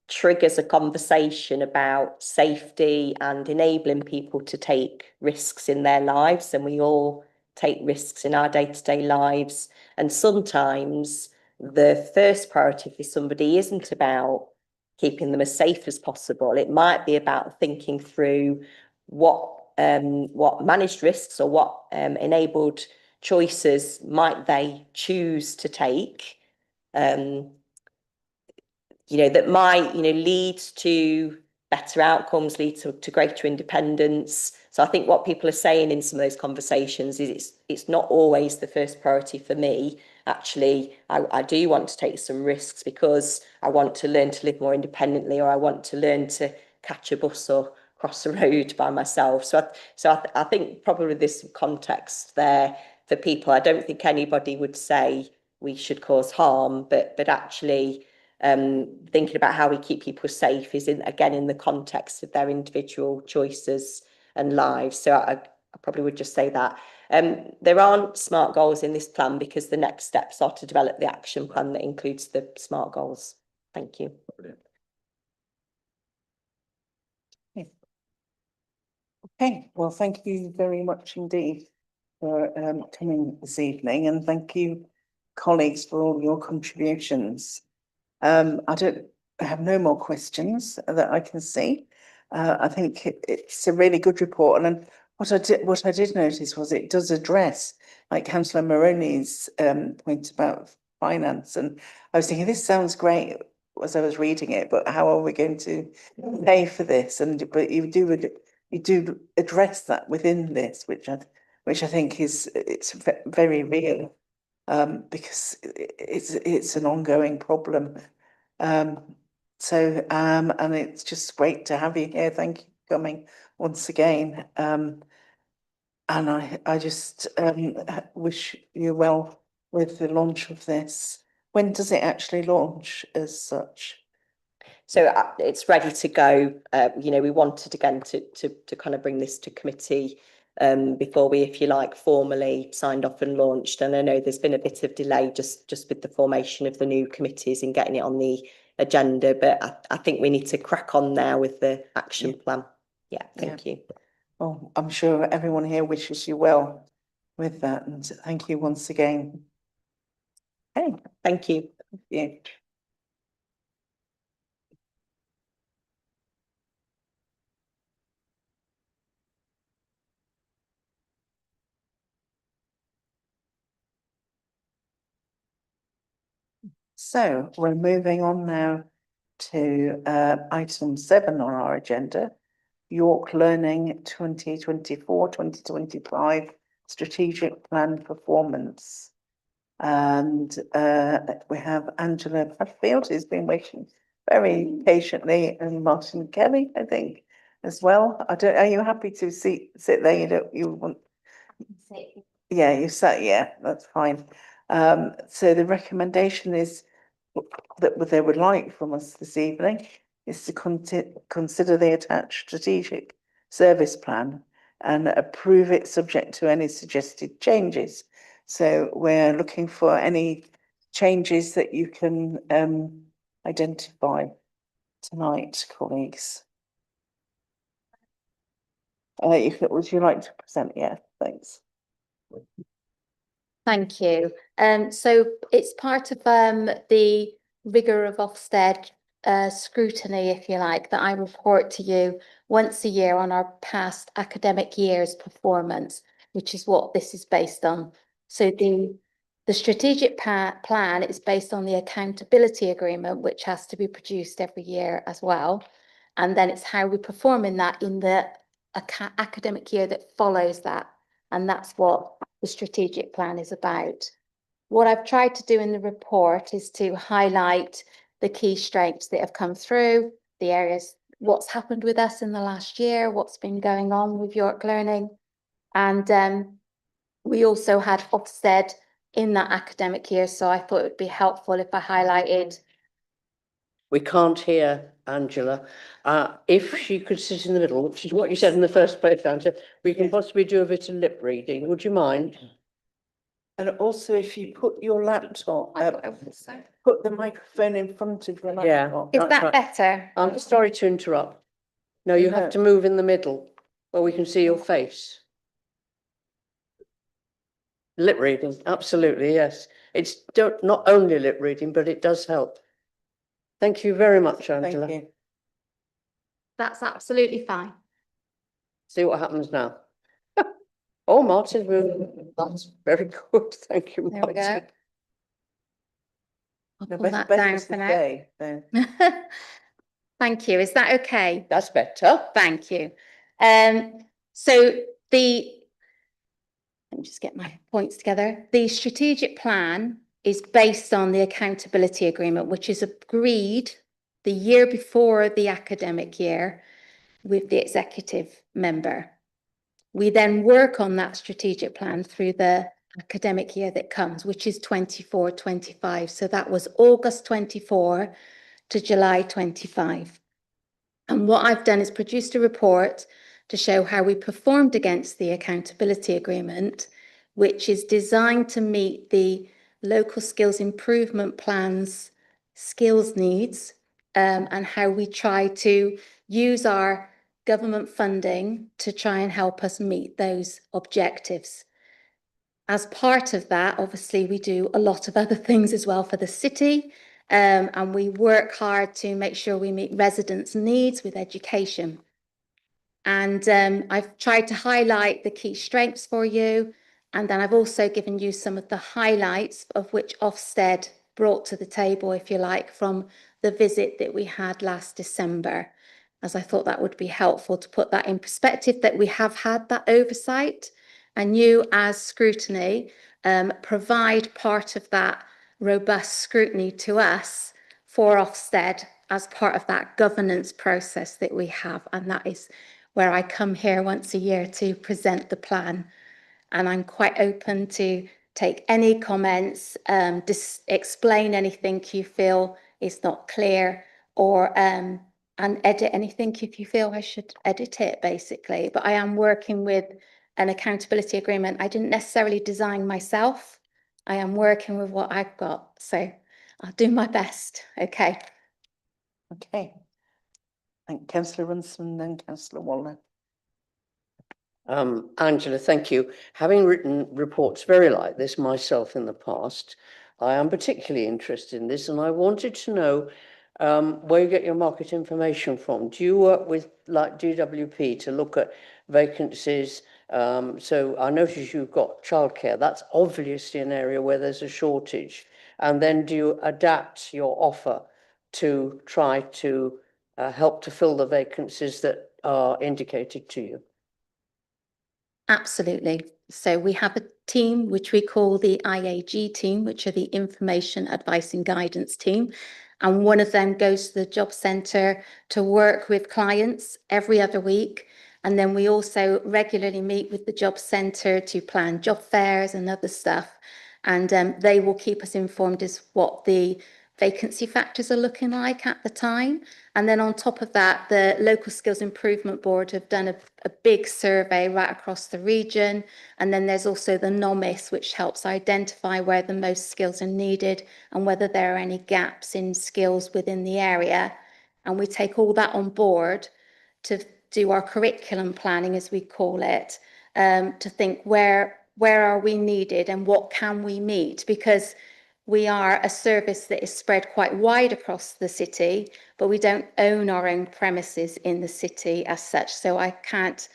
triggers a conversation about safety and enabling people to take risks in their lives, and we all take risks in our day-to-day lives. And sometimes the first priority for somebody isn't about keeping them as safe as possible. It might be about thinking through what managed risks or what enabled choices might they choose to take, that might, lead to better outcomes, lead to greater independence. So I think what people are saying in some of those conversations is it's not always the first priority for me. Actually, I do want to take some risks because I want to learn to live more independently, or I want to learn to catch a bus or cross the road by myself. So I think probably this context there for people, I don't think anybody would say we should cause harm, but actually thinking about how we keep people safe is again in the context of their individual choices and lives. So I probably would just say that. There aren't SMART goals in this plan because the next steps are to develop the action plan that includes the SMART goals. Thank you. Brilliant. Okay, well, thank you very much indeed for coming this evening, and thank you, colleagues, for all your contributions. I have no more questions that I can see. I think it's a really good report, and what I did notice was it does address, like Councillor Moroni's point about finance, and I was thinking this sounds great as I was reading it, but how are we going to pay for this? But you do address that within this, which I think it's very real, because it's an ongoing problem. And it's just great to have you here. Thank you for coming once again. And I just wish you well with the launch of this. When does it actually launch as such? So it's ready to go. We wanted again to kind of bring this to committee before we, if you like, formally signed off and launched. And I know there's been a bit of delay just with the formation of the new committees and getting it on the agenda, but I think we need to crack on now with the action plan. Yeah, thank you. Well, I'm sure everyone here wishes you well with that, and thank you once again. Okay, thank you. Thank you. So we're moving on now to item 7 on our agenda, York Learning 2024-2025 Strategic Plan Performance. And we have Angela Padfield, who's been waiting very patiently, and Martin Kelly, I think, as well. Are you happy to sit there? You want? Yeah, you sat. Yeah, that's fine. So the recommendation is that what they would like from us this evening is to consider the attached strategic service plan and approve it subject to any suggested changes. So we're looking for any changes that you can identify tonight, colleagues. Would you like to present? Yeah, thanks. Thank you. So it's part of the rigour of Ofsted scrutiny, if you like, that I report to you once a year on our past academic year's performance, which is what this is based on. So the strategic plan is based on the accountability agreement, which has to be produced every year as well. And then it's how we perform in that in the academic year that follows that. And that's what the strategic plan is about. What I've tried to do in the report is to highlight the key strengths that have come through, the areas, what's happened with us in the last year, what's been going on with York Learning. And we also had Ofsted in that academic year, so I thought it would be helpful if I highlighted. We can't hear Angela. If she could sit in the middle, which is what you said in the first place, Angela, we can possibly do a bit of lip reading. Would you mind? And also, if you put your laptop, put the microphone in front of your laptop. Is that better? I'm sorry to interrupt. No, you have to move in the middle where we can see your face. Lip reading, absolutely, yes. It's not only lip reading, but it does help. Thank you very much, Angela. Thank you. That's absolutely fine. See what happens now. Oh, Martin, that's very good. Thank you, Martin. There we go. I'll The pull that best down is for to now. say, then. Thank you. Is that okay? That's better. Thank you. So let me just get my points together. The strategic plan is based on the accountability agreement, which is agreed the year before the academic year with the executive member. We then work on that strategic plan through the academic year that comes, which is 24-25. So that was August 24 to July 25. And what I've done is produced a report to show how we performed against the accountability agreement, which is designed to meet the local skills improvement plans, skills needs, and how we try to use our government funding to try and help us meet those objectives. As part of that, obviously, we do a lot of other things as well for the city, and we work hard to make sure we meet residents' needs with education. And I've tried to highlight the key strengths for you, and then I've also given you some of the highlights of which Ofsted brought to the table, if you like, from the visit that we had last December, as I thought that would be helpful to put that in perspective, that we have had that oversight. And you, as Scrutiny, provide part of that robust scrutiny to us for Ofsted as part of that governance process that we have. And that is where I come here once a year to present the plan. And I'm quite open to take any comments, explain anything you feel is not clear, or and edit anything if you feel I should edit it, basically. But I am working with an accountability agreement I didn't necessarily design myself. I am working with what I've got, so I'll do my best. Okay. Okay. Thank Councillor Runson, then Councillor Waller. Angela, thank you. Having written reports very like this myself in the past, I am particularly interested in this, and I wanted to know where you get your market information from. Do you work with like DWP to look at vacancies? So I notice you've got childcare. That's obviously an area where there's a shortage. And then do you adapt your offer to try to help to fill the vacancies that are indicated to you? Absolutely. So we have a team which we call the IAG team, which are the Information Advice and Guidance team. And one of them goes to the job centre to work with clients every other week. And then we also regularly meet with the job centre to plan job fairs and other stuff. And they will keep us informed as what the vacancy factors are looking like at the time. And then on top of that, the Local Skills Improvement Board have done a big survey right across the region. And then there's also the NOMIS, which helps identify where the most skills are needed and whether there are any gaps in skills within the area. And we take all that on board to do our curriculum planning, as we call it, to think where are we needed and what can we meet? Because we are a service that is spread quite wide across the city, but we don't own our own premises in the city as such. So I can't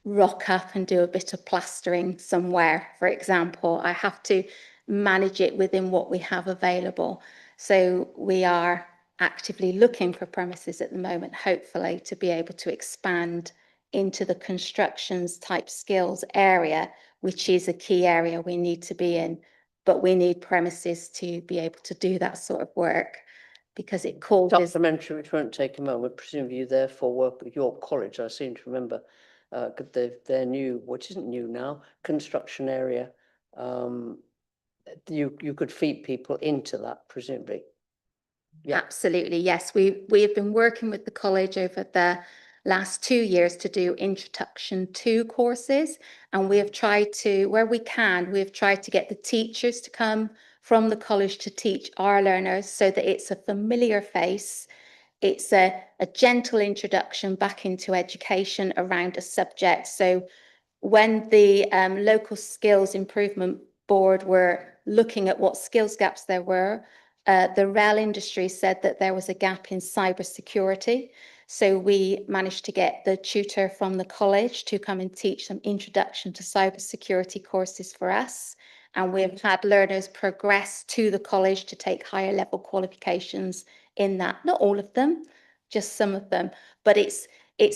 rock up and do a bit of plastering somewhere, for example. I have to manage it within what we have available. So we are actively looking for premises at the moment, hopefully, to be able to expand into the constructions type skills area, which is a key area we need to be in. But we need premises to be able to do that sort of work, because it causes... Supplementary, which won't take a moment, presumably you therefore work with York College. I seem to remember their new, which isn't new now, construction area. You could feed people into that, presumably. Yeah. Absolutely, yes. We have been working with the college over the last 2 years to do Introduction 2 courses, and we have tried to, where we can, we have tried to get the teachers to come from the college to teach our learners so that it's a familiar face. It's a gentle introduction back into education around a subject. So when the Local Skills Improvement Board were looking at what skills gaps there were, the rail industry said that there was a gap in cybersecurity. So we managed to get the tutor from the college to come and teach some introduction to cybersecurity courses for us. And we've had learners progress to the college to take higher level qualifications in that. Not all of them, just some of them, but it's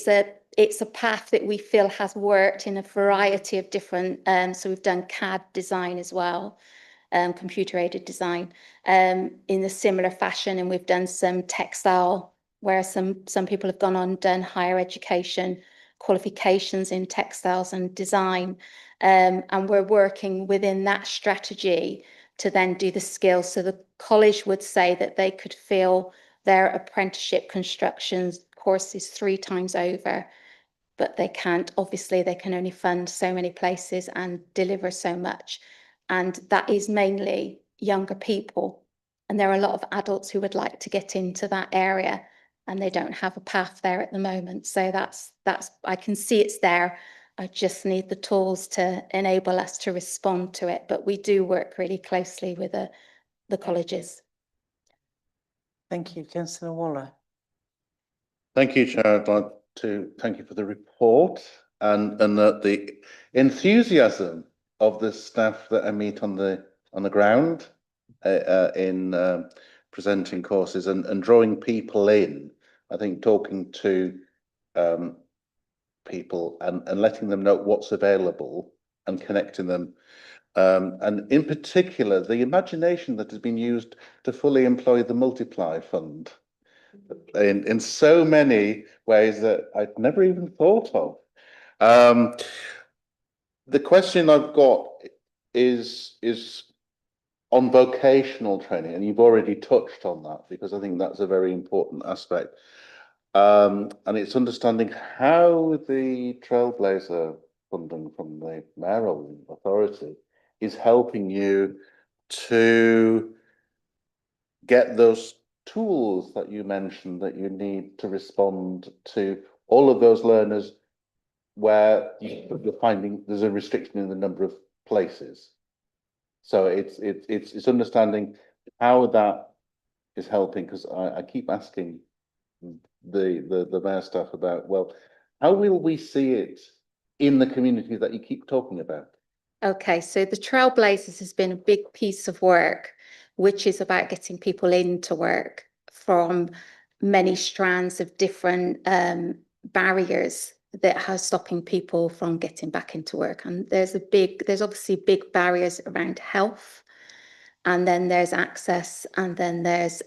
a path that we feel has worked in a variety of different, so we've done CAD design as well, computer aided design, in a similar fashion, and we've done some textile where some people have gone on and done higher education qualifications in textiles and design, and we're working within that strategy to then do the skills. So the college would say that they could fill their apprenticeship construction courses 3 times over, but they can't. Obviously, they can only fund so many places and deliver so much. And that is mainly younger people. And there are a lot of adults who would like to get into that area, and they don't have a path there at the moment. So that's I can see it's there. I just need the tools to enable us to respond to it. But we do work really closely with the colleges. Thank you, Councillor Waller. Thank you, Chair. I'd like to thank you for the report and the enthusiasm of the staff that I meet on the ground in presenting courses and drawing people in. I think talking to people and letting them know what's available and connecting them. And in particular, the imagination that has been used to fully employ the Multiply Fund in so many ways that I'd never even thought of. The question I've got is on vocational training, and you've already touched on that because I think that's a very important aspect. And it's understanding how the Trailblazer funding from the mayoral authority is helping you to get those tools that you mentioned that you need to respond to all of those learners where you're finding there's a restriction in the number of places. So it's understanding how that is helping, because I keep asking the mayor staff about, well, how will we see it in the community that you keep talking about? Okay, so the Trailblazers has been a big piece of work, which is about getting people into work from many strands of different barriers that are stopping people from getting back into work. And there's obviously big barriers around health, and then there's access, and then there's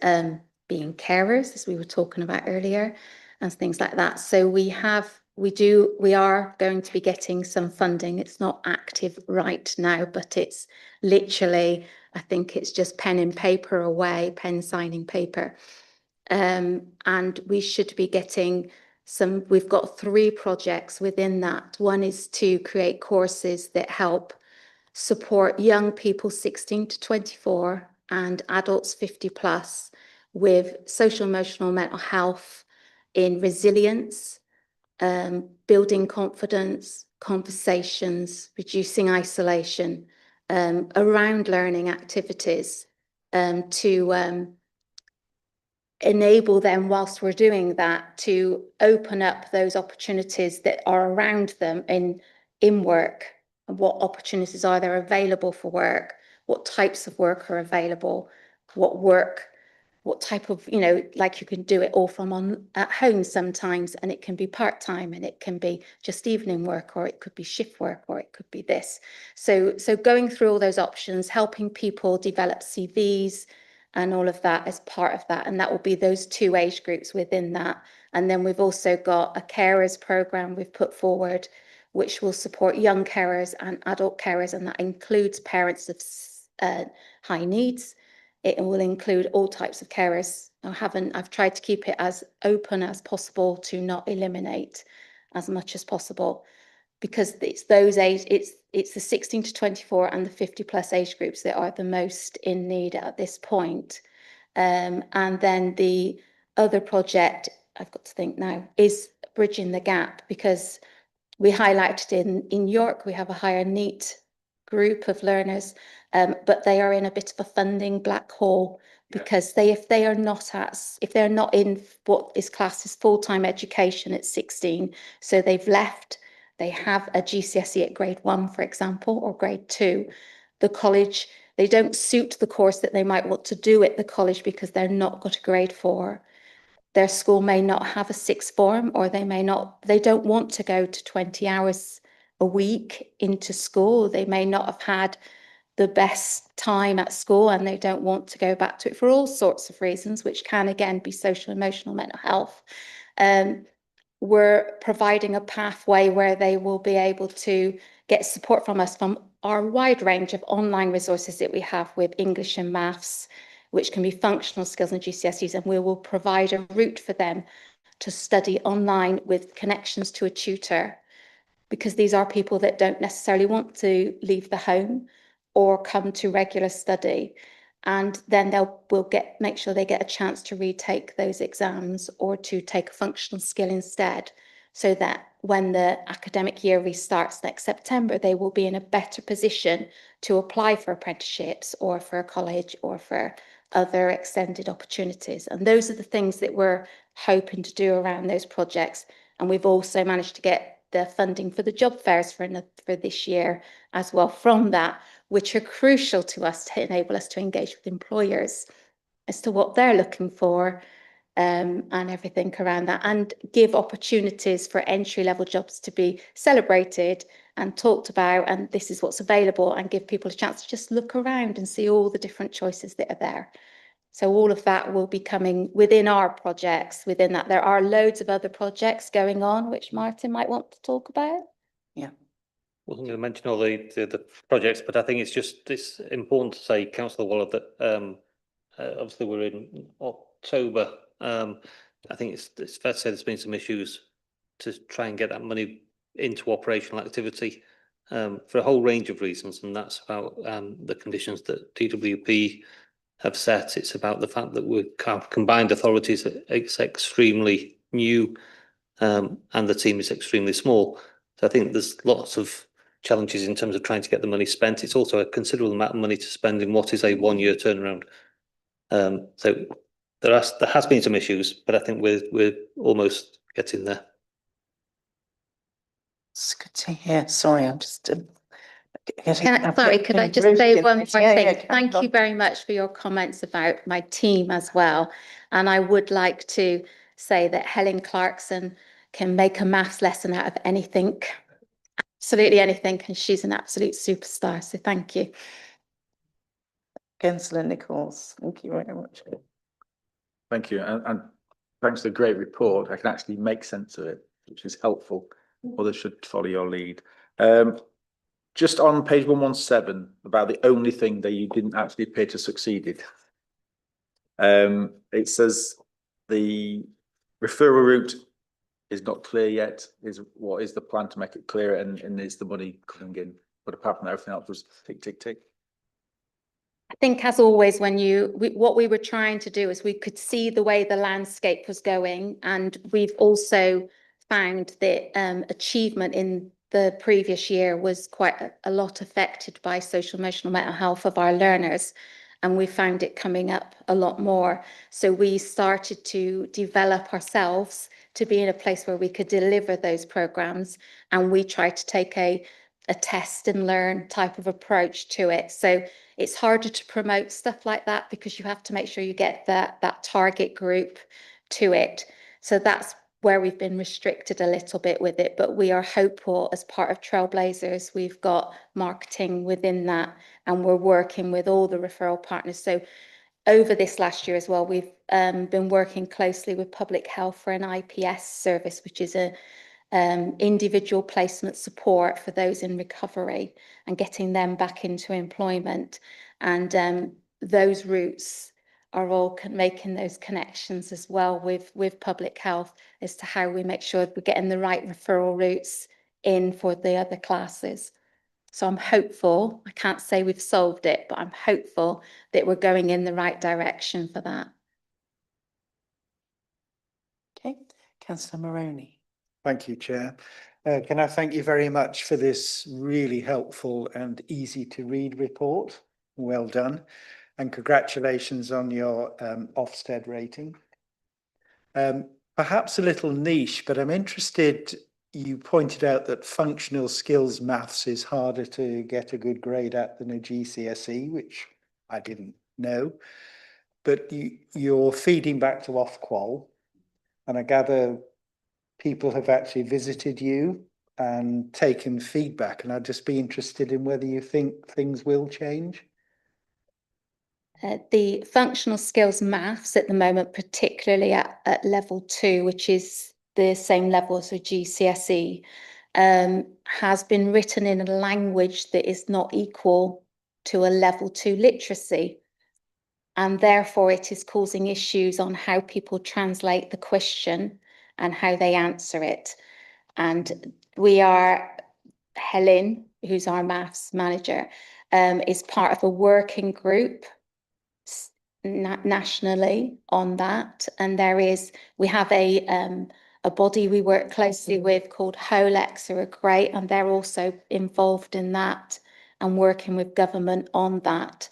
being carers, as we were talking about earlier, and things like that. So we are going to be getting some funding. It's not active right now, but it's literally, I think it's just pen and paper away, pen signing paper. And we should be getting we've got 3 projects within that. One is to create courses that help support young people 16 to 24 and adults 50 plus with social, emotional, mental health in resilience, building confidence, conversations, reducing isolation, around learning activities, to enable them whilst we're doing that to open up those opportunities that are around them in work. And what opportunities are there available for work? What types of work are available? What type of, like you can do it all from at home sometimes, and it can be part-time, and it can be just evening work, or it could be shift work, or it could be this. So going through all those options, helping people develop CVs and all of that as part of that. And that will be those 2 age groups within that. And then we've also got a carers program we've put forward, which will support young carers and adult carers, and that includes parents of high needs. It will include all types of carers. I've tried to keep it as open as possible to not eliminate as much as possible, because it's those age, it's the 16 to 24 and the 50 plus age groups that are the most in need at this point. And then the other project, I've got to think now, is bridging the gap, because we highlighted in York, we have a higher NEET group of learners, but they are in a bit of a funding black hole, because if they're not in what is classed as full-time education at 16, so they've left, they have a GCSE at grade 1, for example, or grade 2, the college, they don't suit the course that they might want to do at the college because they're not got a grade 4. their school may not have a sixth form, or they don't want to go to 20 hours a week into school. They may not have had the best time at school and they don't want to go back to it for all sorts of reasons, which can again be social, emotional, mental health. We're providing a pathway where they will be able to get support from us from our wide range of online resources that we have with English and maths, which can be functional skills and GCSEs, and we will provide a route for them to study online with connections to a tutor, because these are people that don't necessarily want to leave the home or come to regular study. And then we'll make sure they get a chance to retake those exams or to take a functional skill instead, so that when the academic year restarts next September, they will be in a better position to apply for apprenticeships or for a college or for other extended opportunities. And those are the things that we're hoping to do around those projects. And we've also managed to get the funding for the job fairs for this year as well from that, which are crucial to us to enable us to engage with employers as to what they're looking for, and everything around that, and give opportunities for entry-level jobs to be celebrated and talked about, and this is what's available, and give people a chance to just look around and see all the different choices that are there. So all of that will be coming within our projects. Within that, there are loads of other projects going on, which Martin might want to talk about. Yeah. Wasn't going to mention all the projects, but I think it's important to say, Councillor Waller, that obviously we're in October. I think it's fair to say there's been some issues to try and get that money into operational activity for a whole range of reasons, and that's about the conditions that DWP have set. It's about the fact that we're combined authorities. It's extremely new, and the team is extremely small. So I think there's lots of challenges in terms of trying to get the money spent. It's also a considerable amount of money to spend in what is a 1-year turnaround. So there has been some issues, but I think we're almost getting there. It's good to hear. Sorry, I'm just Sorry, could I just say one more thing? Thank you very much for your comments about my team as well. And I would like to say that Helen Clarkson can make a maths lesson out of anything, absolutely anything, and she's an absolute superstar. So thank you. Councillor Nichols, thank you very much. Thank you, and thanks for the great report. I can actually make sense of it, which is helpful. Others should follow your lead. Just on page 117, about the only thing that you didn't actually appear to succeeded. It says the referral route is not clear yet. What is the plan to make it clearer, and is the money coming in? But apart from that, everything else was tick, tick, tick. I think, as always, when what we were trying to do is we could see the way the landscape was going, and we've also found that achievement in the previous year was quite a lot affected by social, emotional, mental health of our learners, and we found it coming up a lot more. So we started to develop ourselves to be in a place where we could deliver those programs, and we tried to take a test and learn type of approach to it. So it's harder to promote stuff like that because you have to make sure you get that target group to it. So that's where we've been restricted a little bit with it, but we are hopeful. As part of Trailblazers, we've got marketing within that, and we're working with all the referral partners. So over this last year as well, we've been working closely with Public Health for an IPS service, which is a individual placement support for those in recovery and getting them back into employment. And those routes are all making those connections as well with Public Health as to how we make sure we're getting the right referral routes in for the other classes. So I'm hopeful. I can't say we've solved it, but I'm hopeful that we're going in the right direction for that. Okay, Councillor Moroney. Thank you, Chair. Can I thank you very much for this really helpful and easy to read report? Well done. And congratulations on your Ofsted rating. Perhaps a little niche, but I'm interested, you pointed out that functional skills maths is harder to get a good grade at than a GCSE, which I didn't know. But you're feeding back to Ofqual, And I gather people have actually visited you and taken feedback, and I'd just be interested in whether you think things will change. The functional skills maths at the moment, particularly at level 2, which is the same level as a GCSE, has been written in a language that is not equal to a level 2 literacy. And therefore it is causing issues on how people translate the question and how they answer it. And Helen, who's our maths manager, is part of a working group nationally on that. And we have a body we work closely with called HOLEX, who are great, and they're also involved in that and working with government on that.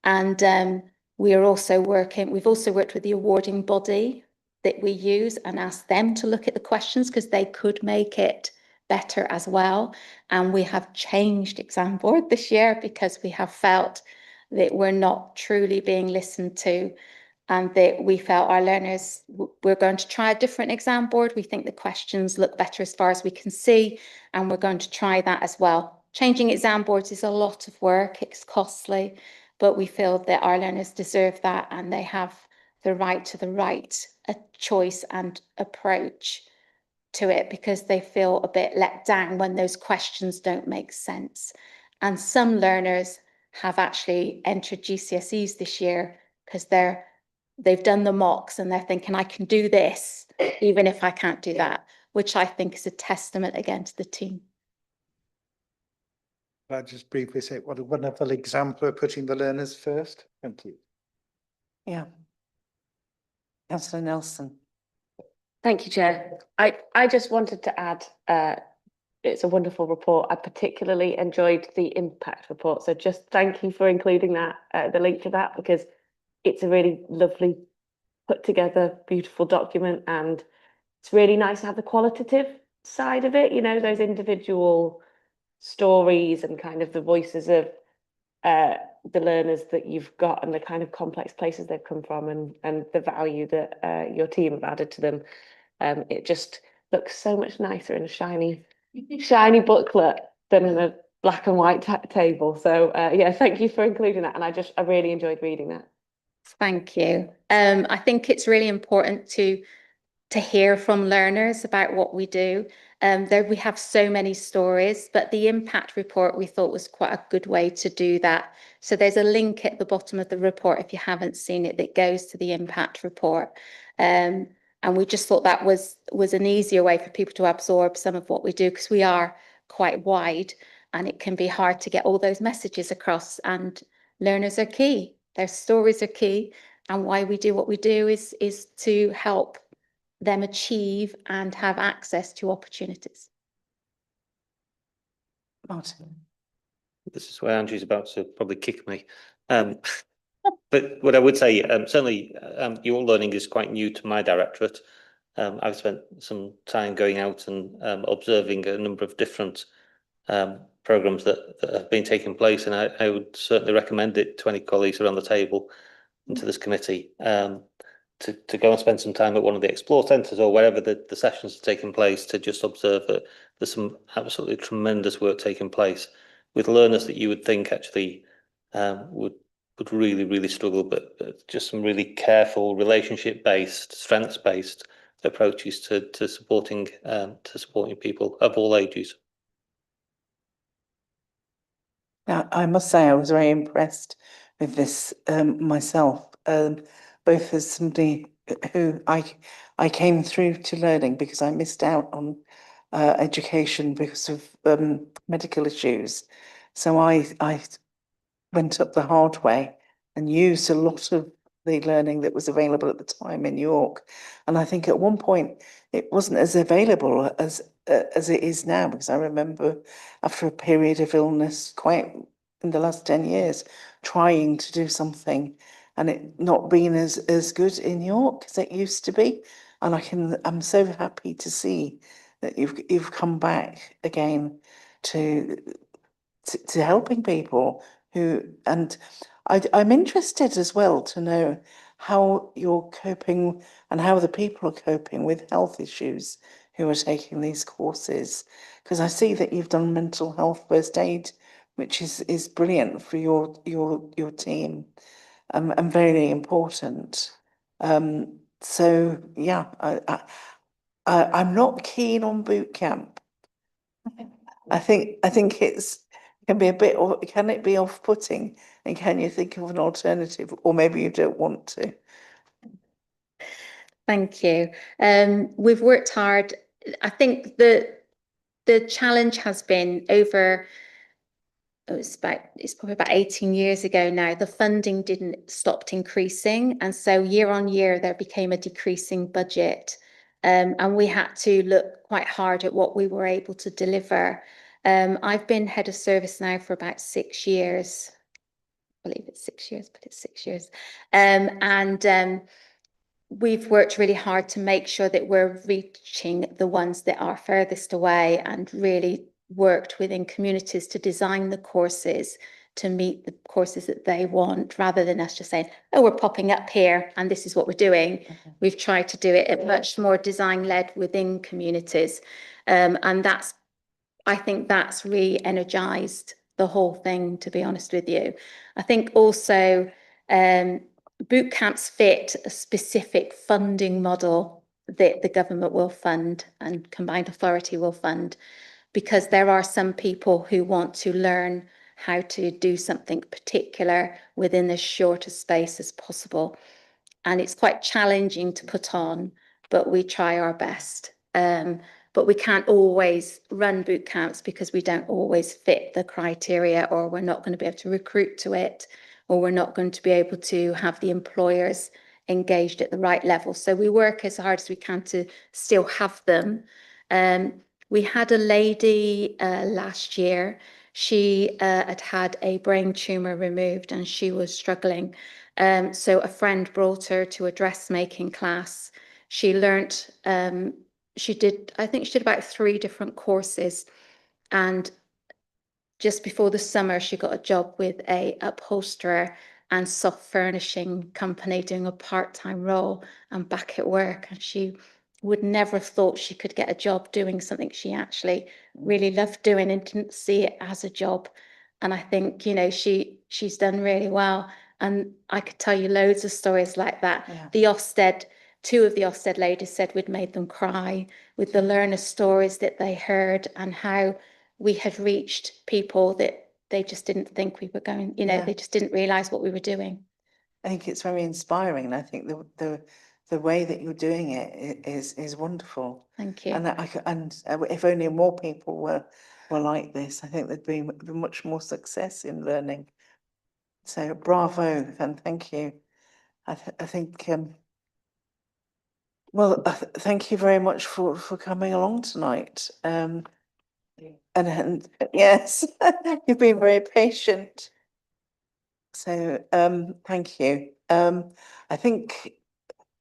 And we've also worked with the awarding body that we use and asked them to look at the questions because they could make it better as well. And we have changed exam board this year because we have felt that we're not truly being listened to, and that we felt our learners, we're going to try a different exam board. We think the questions look better as far as we can see, and we're going to try that as well. Changing exam boards is a lot of work, it's costly, but we feel that our learners deserve that and they have the right to the right choice and approach to it, because they feel a bit let down when those questions don't make sense. And some learners have actually entered GCSEs this year because they've done the mocks and they're thinking, I can do this even if I can't do that, which I think is a testament again to the team. I'll just briefly say what a wonderful example of putting the learners first. Thank you. Yeah. Councillor Nelson. Thank you, Chair. I just wanted to add, it's a wonderful report. I particularly enjoyed the impact report. So just thank you for including that, the link to that, because it's a really lovely put together, beautiful document. And it's really nice to have the qualitative side of it, you know, those individual stories and kind of the voices of the learners that you've got and the kind of complex places they've come from, and the value that your team have added to them. It just looks so much nicer in a shiny booklet than in a black and white table. So yeah, thank you for including that. And I really enjoyed reading that. Thank you. I think it's really important to hear from learners about what we do. We have so many stories, but the impact report we thought was quite a good way to do that. So there's a link at the bottom of the report, if you haven't seen it, that goes to the impact report. And we just thought that was an easier way for people to absorb some of what we do, because we are quite wide and it can be hard to get all those messages across, and learners are key. Their stories are key, and why we do what we do is to help them achieve and have access to opportunities. Martin. This is where Andrew's about to probably kick me. But what I would say, certainly your learning is quite new to my directorate. I've spent some time going out and observing a number of different programmes that have been taking place, and I would certainly recommend it to any colleagues around the table and to this committee to go and spend some time at one of the Explore Centres or wherever the sessions are taking place, to just observe that there's some absolutely tremendous work taking place with learners that you would think actually would really, really struggle, but just some really careful, relationship-based, strengths-based approaches to supporting people of all ages. Now, I must say I was very impressed with this myself, both as somebody who I came through to learning because I missed out on education because of medical issues. So I went up the hard way and used a lot of the learning that was available at the time in York. And I think at one point it wasn't as available as it is now, because I remember after a period of illness, quite in the last 10 years, trying to do something and it not being as good in York as it used to be. And I'm so happy to see that you've come back again to helping people who, and I'm interested as well to know how you're coping and how the people are coping with health issues who are taking these courses. Because I see that you've done mental health first aid, which is brilliant for your team, and very important. So yeah, I'm not keen on boot camp. I think it can be a bit, or can it be off-putting? And can you think of an alternative, or maybe you don't want to? Thank you. We've worked hard. I think the challenge has been over, it's probably about 18 years ago now, the funding stopped increasing. And so year on year, there became a decreasing budget. And we had to look quite hard at what we were able to deliver. I've been head of service now for about 6 years. I believe it's 6 years, but it's 6 years. We've worked really hard to make sure that we're reaching the ones that are furthest away, and really worked within communities to design the courses to meet the courses that they want, rather than us just saying, oh, we're popping up here and this is what we're doing. We've tried to do it much more design-led within communities. And I think that's re-energized the whole thing, to be honest with you. I think also boot camps fit a specific funding model that the government will fund and combined authority will fund, because there are some people who want to learn how to do something particular within as short a space as possible. And it's quite challenging to put on, but we try our best. But we can't always run boot camps because we don't always fit the criteria, or we're not going to be able to recruit to it, or we're not going to be able to have the employers engaged at the right level. So we work as hard as we can to still have them. We had a lady last year. She had a brain tumor removed and she was struggling. So a friend brought her to a dressmaking class. She learnt, I think she did about 3 different courses. And just before the summer, she got a job with a upholsterer and soft furnishing company, doing a part-time role and back at work. And she would never have thought she could get a job doing something she actually really loved doing and didn't see it as a job. And I think, you know, she's done really well. And I could tell you loads of stories like that. Yeah. The Ofsted, 2 of the Ofsted ladies said we'd made them cry with the learner stories that they heard, and how we had reached people that they just didn't think we were going, you know, Yeah. they just didn't realise what we were doing. I think it's very inspiring, and I think the way that you're doing it is wonderful. Thank you. And if only more people were like this, I think there'd be much more success in learning. So bravo and thank you. I think well, thank you very much for coming along tonight. And yes, you've been very patient. So thank you. I think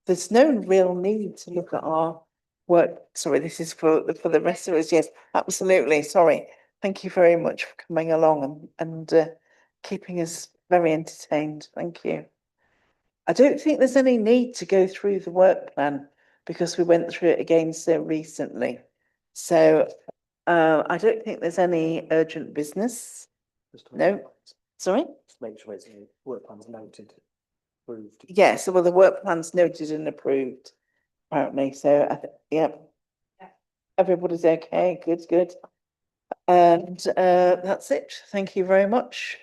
there's no real need to look at our work. Sorry, this is for the rest of us. Yes, absolutely. Sorry. Thank you very much for coming along and keeping us very entertained. Thank you. I don't think there's any need to go through the work plan because we went through it again so recently. So I don't think there's any urgent business. No. Sorry? Make sure it's work plan's noted, approved. Yes, well, the work plan's noted and approved, apparently. So, yeah. Everybody's okay. Good. And that's it. Thank you very much.